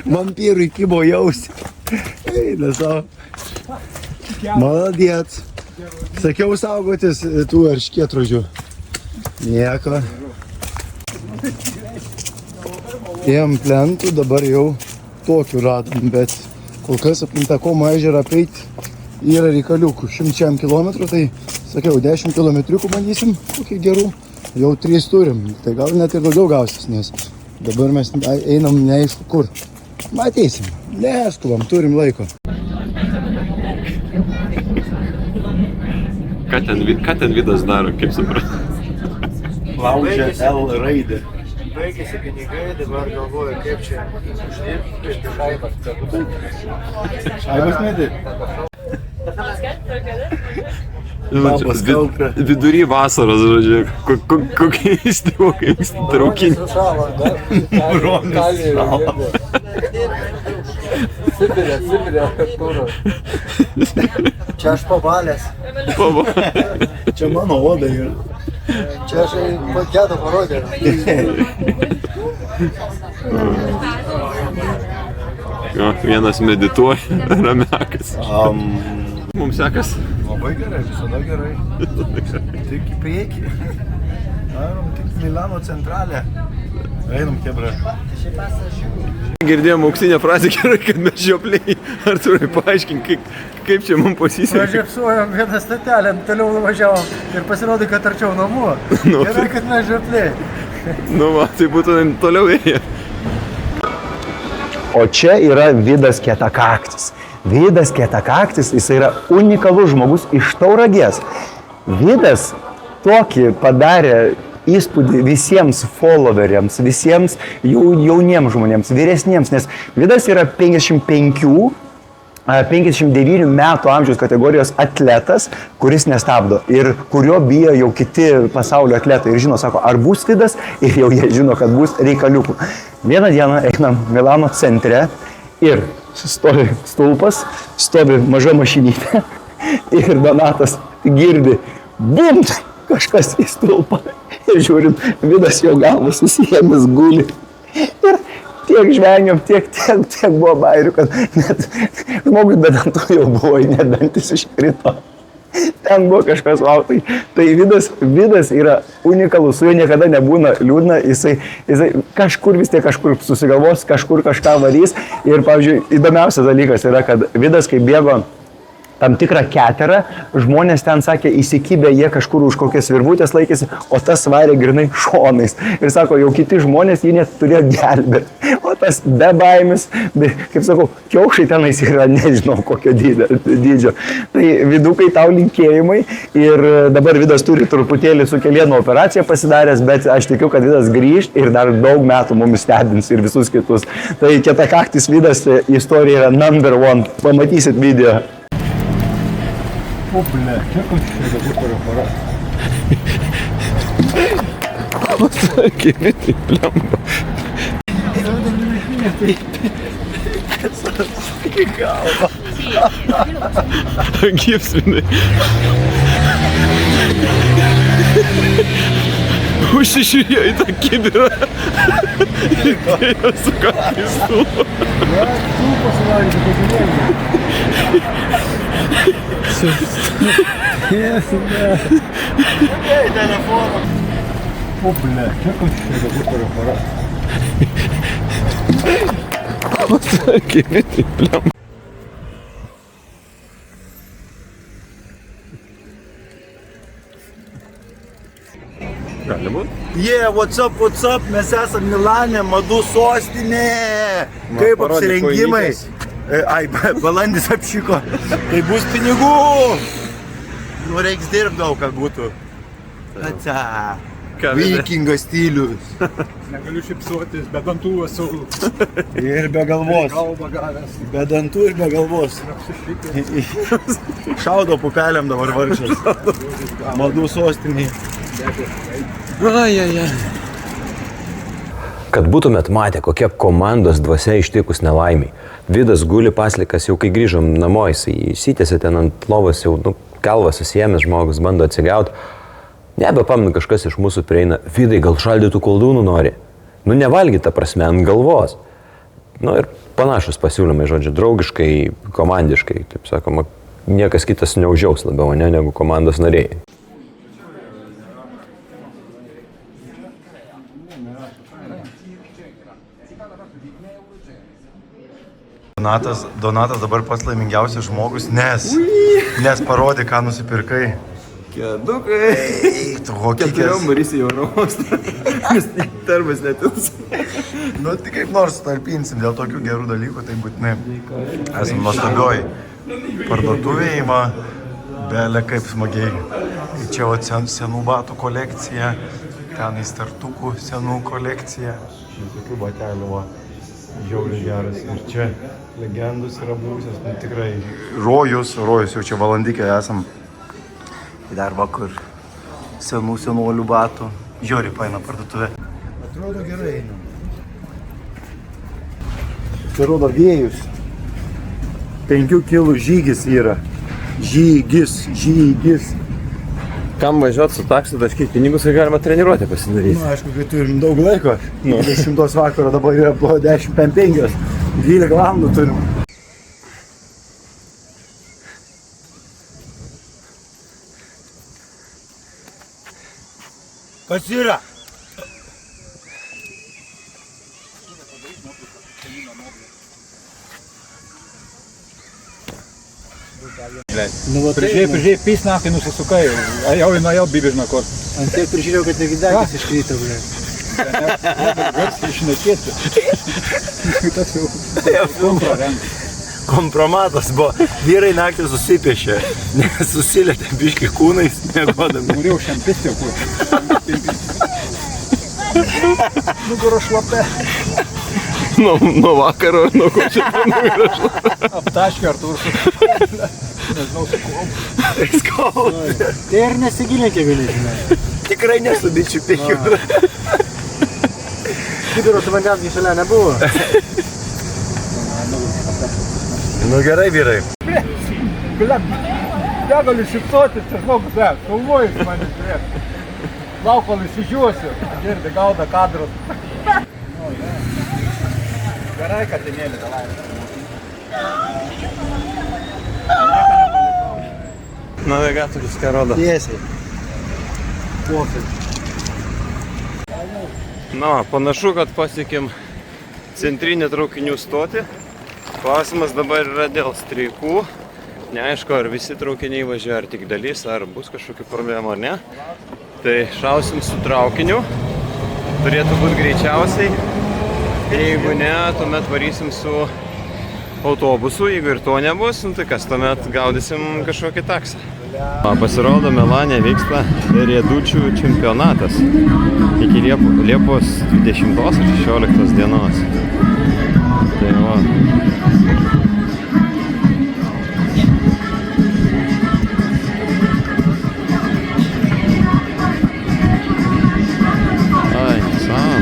[SPEAKER 5] Vampyrui kibo jausi. Eina savo. Maladėt. Sakiau saugotis tų erškėtrožių. Nieko. Ėjom plentų, dabar jau tokių radom, bet kol kas aplink Takomo ežerą apeiti yra reikaliukų 100 kilometrų, tai sakiau, 10 kilometriukų bandysim, kokį gerų, jau 3 turim, tai gal net ir daugiau gausis, nes dabar mes einam neaišku kur. Mateisim, neskubam, turim laiko.
[SPEAKER 2] Ką ten Vidas daro, kaip suprantu?
[SPEAKER 5] Laužia L raidę.
[SPEAKER 3] Baigėsi pinigai, dabar galvoju, kaip čia uždirbti
[SPEAKER 5] Šaibas mėti?
[SPEAKER 2] Babas kaltra. Vidury vasaros, žodžiu, kokiais traukiniais.
[SPEAKER 3] Sušalo, Sibirė, Artūro. Čia aš pabalęs.
[SPEAKER 5] Čia mano oda yra.
[SPEAKER 3] Čia aš gedą parodė.
[SPEAKER 2] Vienas medituoja, ramiakas. Mums sekas?
[SPEAKER 5] Labai gerai, visada gerai. Tik į priekį. Tik Milano centralė. Einam, kebra.
[SPEAKER 2] Girdėjom auksinę frazę gerai, kad mes žiopliai. Artūrai, paaiškink, kaip čia mums pasisekė.
[SPEAKER 3] Važiapsujom vieną statelę, toliau važiavom ir pasirodė, kad arčiau namų. Gerai, kad mes žiopliai.
[SPEAKER 2] Nu va, tai būtų toliau ėję.
[SPEAKER 1] O čia yra Vidas Kietakaktis. Vidas Kietakaktis, jis yra unikalus žmogus iš Tauragės. Vidas tokį padarė įspūdį visiems followeriams, visiems jauniems žmonėms, vyresniems, nes Vidas yra 59 metų amžiaus kategorijos atletas, kuris nestabdo ir kurio bijo jau kiti pasaulio atletai ir žino, sako, ar bus Vidas ir jau jie žino, kad bus reikaliukų. Vieną dieną einam Milano centre ir stovi stulpas, stovi maža mašinytė ir Donatas girdi bum, kažkas į stulpą ir žiūrim, Vidas jo galvą susijėmęs guli ir tiek žvengiam, tiek buvo bairių, kad net žmogui be dantų jau buvo, net dantis iškrito. Ten buvo kažkas, wow, tai Vidas yra unikalus, su juo niekada nebūna liūdna, jisai kažkur vis tiek kažkur susigalvos, kažkur kažką varys ir, pavyzdžiui, įdomiausias dalykas yra, kad Vidas, kai bėgo tam tikrą keterą, žmonės ten sakė, įsikibę jie kažkur už kokias virvutės laikėsi, o tas varė grinai šonais. Ir sako, jau kiti žmonės jį net turėjo gelbėti. O tas be baimis, kaip sakau, kiaušai tenais yra, nežinau kokio dydžio. Tai Vidukai tau linkėjimai ir dabar Vidas turi truputėlį su kelienų operaciją pasidaręs, bet aš tikiu, kad Vidas grįžt ir dar daug metų mumis stebins ir visus kitus. Tai Kietakaktis Vidas istorija yra number one. Pamatysit video.
[SPEAKER 5] O, ble, kiek aš čia dabar turiu aparatą?
[SPEAKER 2] Pasakė, tai plemba.
[SPEAKER 5] Į galvą.
[SPEAKER 2] Gypsminai. Užsižiūrėjo į tą kibirą. Ir su kaktais stulpą.
[SPEAKER 3] Stulpas suvarė, pažiūrėjau.
[SPEAKER 5] Telefoną. O, ble, kiek aš čia dabar turiu aparatą?
[SPEAKER 2] Pasakė, tai plemba. Gali būt?
[SPEAKER 5] What's up, mes esam Milane, madų sostinė. Kaip
[SPEAKER 2] parodyk
[SPEAKER 5] apsirengimai. Ai, balandis apšiko. Tai bus pinigų. Nu, reiks dirbti daug, kad būtų. Aca. Vikingo stilius.
[SPEAKER 8] Negaliu šipsuotis, be dantų esu.
[SPEAKER 5] Ir be galvos.
[SPEAKER 8] Galvą gavęs.
[SPEAKER 5] Be dantų ir be galvos. Šaudo pupelėm dabar vargšas. Madų sostinė.
[SPEAKER 4] Kad būtumėt matę, kokia komandos dvasia ištikus nelaimiai. Vidas guli paslikas, jau kai grįžom namo, jis įsitėsi ten ant lovos, jau galvą susijėmęs žmogus bando atsigauti. Nebepamenu, kažkas iš mūsų prieina, Vidai, gal šaldytų koldūnų nori? Nu, nevalgy ta prasme ant galvos. Nu, ir panašus pasiūlymai, žodžiu, draugiškai, komandiškai, taip sakoma, niekas kitas neužiaus labiau, ne, negu komandos nariai.
[SPEAKER 5] Donatas dabar pats laimingiausias žmogus, nes parodė, ką nusipirkai.
[SPEAKER 2] Kėdukai.
[SPEAKER 5] Tu hokikės.
[SPEAKER 2] Marys į Europos. Tarpas netils.
[SPEAKER 5] Nu, tai kaip nors tarpinsim dėl tokių gerų dalykų, tai būtinai. Esam nuostabioj parduotuvėje, belė kaip smagiai. Čia va senų batų kolekcija, ten įstartukų senų kolekcija. Tokių batelių, va, žiauriai geras. Ir čia legendos yra buvusios, nu tikrai. Rojus, jau čia valandikė esam. Dar vakur senolių batų. Žiauriai paina parduotuvė. Atrodo gerai einam. Čia rodo vėjus. 5 kilų žygis yra. Žygis.
[SPEAKER 2] Kam važiuoti su taksi, taškyti pinigus, kai galima treniruotę pasidaryti.
[SPEAKER 5] Nu, aišku, kai turim daug laiko. 10 vakaro dabar yra 10:05. 12 valandų turim. Kas yra?
[SPEAKER 8] Prižiūrėjai, pys naktį nusisukai, jau bibižna kur.
[SPEAKER 3] Ant tiek prižiūrėjau, kad tik degis iškrito, ble.
[SPEAKER 8] Garsiai išnekėti. Tas jau
[SPEAKER 5] Kompromatas buvo. Vyrai naktį susipiešė, nes susilietė biški kūnais, miegodami.
[SPEAKER 8] norėjau šiandien pisti jau kur. Nugaro šlapė.
[SPEAKER 2] Nuo vakaro, nuo ko čia nugaro šlapė.
[SPEAKER 8] Aptaškė Artūrus. Nežinau, su kuom.
[SPEAKER 5] Skauda.
[SPEAKER 3] Tai ir nesigilinkė galėtume.
[SPEAKER 5] Tikrai nesu bičių pėkių.
[SPEAKER 3] Kibiro su vandens šalia nebuvo.
[SPEAKER 5] Nu gerai, vyrai.
[SPEAKER 8] Negaliu šipsotis, čia žmogus, filmuojus mane žiūrėti. Lauk, kol įsižiūosiu. Girdi, gauda kadrus. Gerai, katinėlį, davai.
[SPEAKER 2] Navigatorius ką rodo.
[SPEAKER 3] Tiesiai.
[SPEAKER 2] Na, panašu, kad pasiekėm centrinę traukinių stotį. Klausimas dabar yra dėl streikų. Neaišku, ar visi traukiniai važiuoja, ar tik dalis, ar bus kažkokių problemų, ar ne. Tai šausim su traukiniu. Turėtų būti greičiausiai. Jeigu ne, tuomet varysim su autobusu. Jeigu ir to nebus, tai kas, tuomet gaudysim kažkokį taksą. Pasirodo, Milane vyksta riedučių čempionatas iki Liepos 20 ar 16 dienos. Tai va. Ai, sam.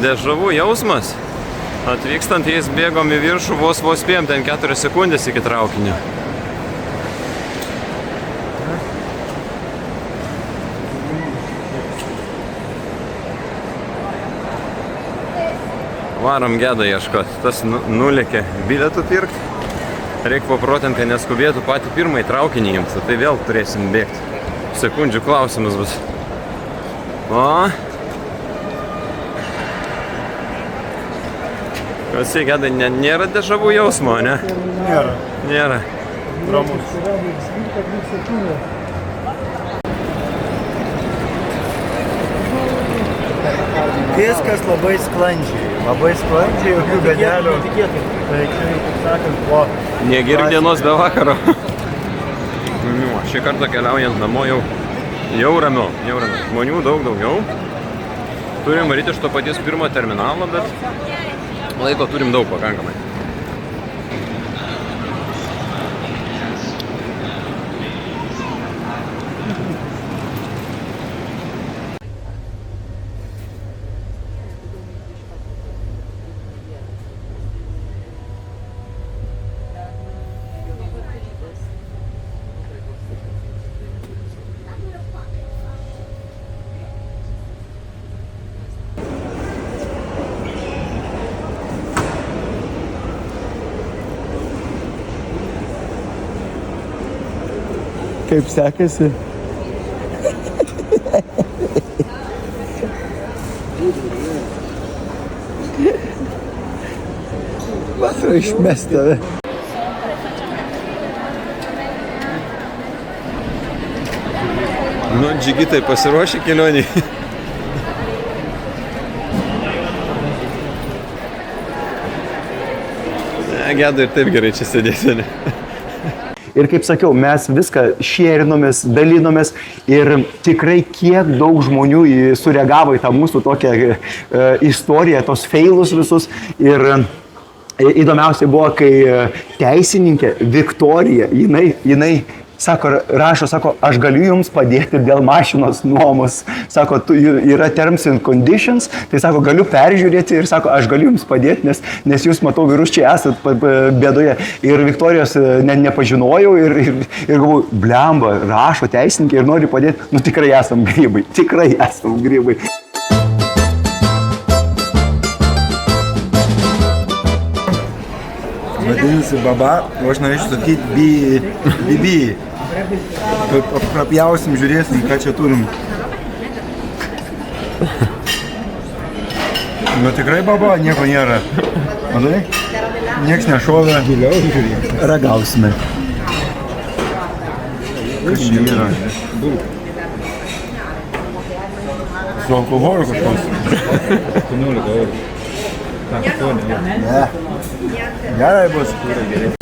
[SPEAKER 2] Dežavų jausmas. Atvykstant jais bėgom į viršų, vos spėjom ten 4 sekundės iki traukinio. Varom Gedą ieškot. Tas nulėkė bilietų pirkti. Reikia paprotinti, kad neskubėtų patį pirmąjį traukinį jums, tai vėl turėsim bėgti. Sekundžių klausimas bus. O? Klausyk, Gedai, nėra dežavų jausmo, ne? Nėra.
[SPEAKER 5] Ramus. Viskas labai sklandžiai, jokių gadelių. Tai čia, kaip sakant, po...
[SPEAKER 2] Negirk dienos be vakaro. Šį kartą keliaujant namo jau ramiau. Žmonių daug daugiau. Turim varyti iš to paties pirmo terminalo, bet laiko turim daug pakankamai.
[SPEAKER 3] Kaip sekasi? Matau, išmest tave.
[SPEAKER 2] Nu, džigitai pasiruošę kelioniai. Gedo ir taip gerai čia sėdėsi, ne?
[SPEAKER 1] Ir kaip sakiau, mes viską šėrinomės, dalinomės ir tikrai kiek daug žmonių sureagavo į tą mūsų tokią istoriją, tos feilus visus. Ir įdomiausia buvo, kai teisininkė Viktorija, jinai sako, rašo, sako, aš galiu jums padėti dėl mašinos nuomos. Sako, yra terms and conditions, tai sako, galiu peržiūrėti ir sako, aš galiu jums padėti, nes jūs, matau, vyrus čia esat bėdoje. Ir Viktorijos nepažinojau ir galvoju, blemba, rašo teisininkė ir nori padėti. Nu, tikrai esam grybai, tikrai esam grybai.
[SPEAKER 5] Vadinasi baba, o aš norėčiau sakyti bibi. Prapjausim, žiūrėsim, ką čia turim. Nu tikrai baba, nieko nėra. Matai? Niekas nešovė. Giliau žiūrėk.
[SPEAKER 3] Ragausime.
[SPEAKER 5] Kas čia yra? Su alkoholiu kažkos.
[SPEAKER 8] 18 eurų.
[SPEAKER 5] Ne. Gerai bus. Gerai.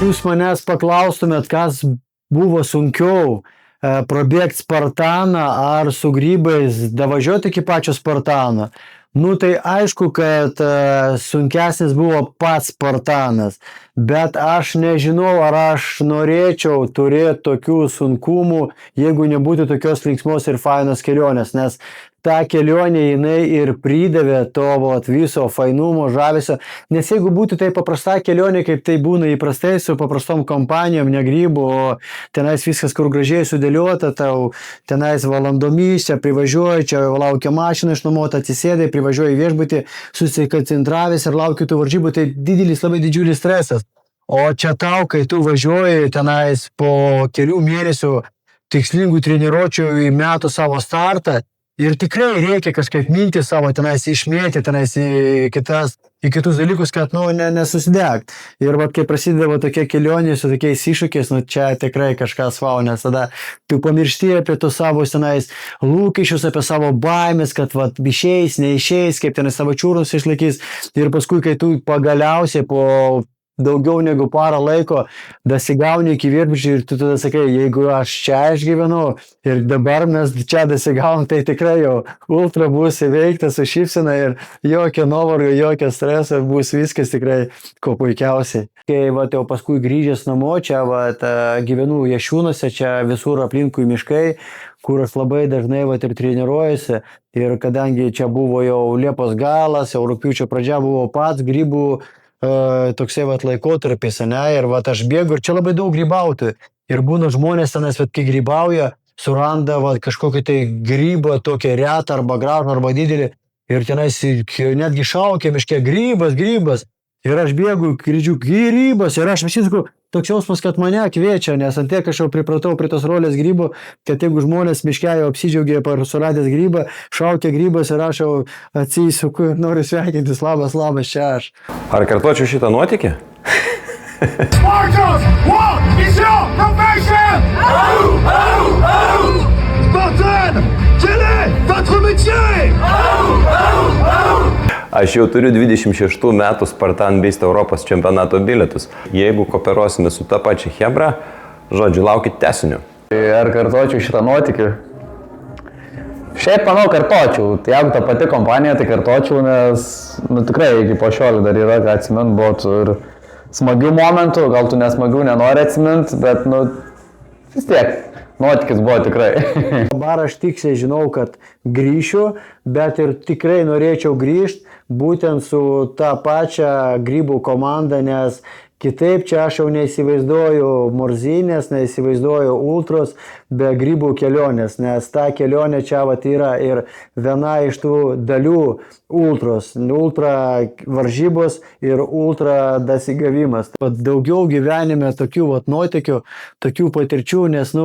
[SPEAKER 3] Jūs manęs paklaustumėt, kas buvo sunkiau, prabėgti Spartaną ar su grybais davažiuoti iki pačio Spartano. Nu tai aišku, kad sunkesnis buvo pats Spartanas, bet aš nežinau, ar aš norėčiau turėti tokių sunkumų, jeigu nebūtų tokios linksmos ir fainos kelionės, nes ta kelionė jinai ir pridavė to viso fainumo, žavesio, nes jeigu būtų tai paprasta kelionė, kaip tai būna įprastai su paprastom kompanijom, ne grybų, o tenais viskas kur gražiai sudėliota, tau tenais valandomis, čia privažiuoji, čia laukia mašina išnuomota, atsisėdai, privažiuoji viešbutį, susikoncentravęs ir lauki tų varžybų, tai didelis, labai didžiulis stresas. O čia tau, kai tu važiuoji tenais po kelių mėnesių tikslingų treniruočių į metų savo startą, ir tikrai reikia kažkaip minti savo tenais išmėti, tenais į kitus dalykus, kad nesusidegt. Ir kai prasidėjo tokia kelionė su tokiais iššūkiais, čia tikrai kažkas nes tada tu pamiršti apie tų savo tenais lūkesčius, apie savo baimės, kad išeis, neišeis, kaip tenais savo čiūrus išlaikys. Ir paskui, kai tu pagaliausiai po daugiau negu parą laiko dasigauni iki viešbučio ir tu tada sakai, jeigu aš čia išgyvenau ir dabar mes čia dasigavom, tai tikrai jau ultra bus įveiktas su šypsena ir jokio nuovargio, jokio streso, bus viskas tikrai ko puikiausiai. Kai jau paskui grįžęs namo, čia gyvenu Jašiūnuose, čia visur aplinkui miškai, kur aš labai dažnai ir treniruojuosi. Ir kadangi čia buvo jau Liepos galas, jau rugpjūčio pradžia buvo pats grybų toksai laikotarpis, ir aš bėgu ir čia labai daug grybautojų. Ir būna žmonės tenais, kai grybauja, suranda kažkokį tai grybą, tokią retą arba gražą arba didelį. Ir tenais netgi šaukia miške grybas. Ir aš bėgu, girdžiu grybas ir aš visi sakau, toks jausmas, kad mane kviečia, nes ant tiek aš jau pripratau prie tos rolės grybų, kad jeigu žmonės miške jau apsidžiaugė suradęs grybą, šaukia grybas ir aš jau atsisuku ir noriu sveikintis, labas, čia aš.
[SPEAKER 4] Ar kartuočiau šitą nuotykį?
[SPEAKER 6] Spartans, what is your profession? Spartan, quel est votre métier?
[SPEAKER 4] Aš jau turiu 26 metų Spartan Beast Europos čempionato bilietus. Jeigu kooperuosime su ta pačia chebra, žodžiu, laukit tęsinių.
[SPEAKER 9] Ar kartočiau šitą nuotykį? Šiaip manau kartočiau. Tai jeigu ta pati kompanija, tai kartočiau, nes tikrai iki po šiol dar yra, ką atsimint, buvo ir smagių momentų, gal tu nesmagių nenori atsimint, bet vis tiek. Nuotykis buvo tikrai.
[SPEAKER 3] Dabar aš tiksliai žinau, kad grįšiu, bet ir tikrai norėčiau grįžti būtent su ta pačia grybų komanda, nes Kitaip čia aš jau neįsivaizduoju Morzinės, neįsivaizduoju Ultros be grybų kelionės, nes ta kelionė čia vat yra ir viena iš tų dalių Ultros, ultra varžybos ir ultra dasigavimas. Daugiau gyvenime tokių vat nuotykių, tokių patirčių, nes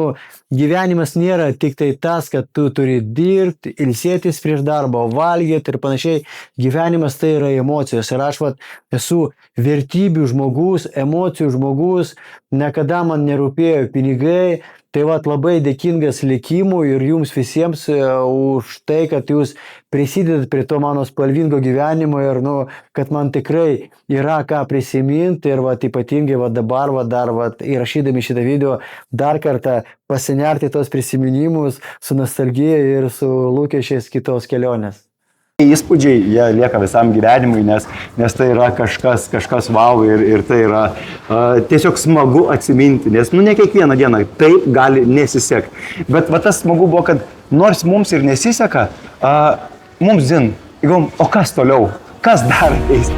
[SPEAKER 3] gyvenimas nėra tik tai tas, kad tu turi dirbti, ilsėtis prieš darbą, valgyti ir panašiai. Gyvenimas tai yra emocijos ir aš esu vertybių žmogus, emocijų žmogus, niekada man nerūpėjo pinigai. Tai labai dėkingas likimui ir jums visiems už tai, kad jūs prisidedat prie to mano spalvingo gyvenimo ir kad man tikrai yra ką prisiminti ir ypatingai dabar dar įrašydami šitą video dar kartą pasinerti tos prisiminimus su nostalgija ir su lūkesčiais kitos kelionės.
[SPEAKER 1] Įspūdžiai, jie lieka visam gyvenimui, nes tai yra kažkas wow ir tai yra tiesiog smagu atsiminti, nes ne kiekvieną dieną taip gali nesisekti. Bet tas smagu buvo, kad nors mums ir nesiseka, mums o kas toliau, kas dar eis.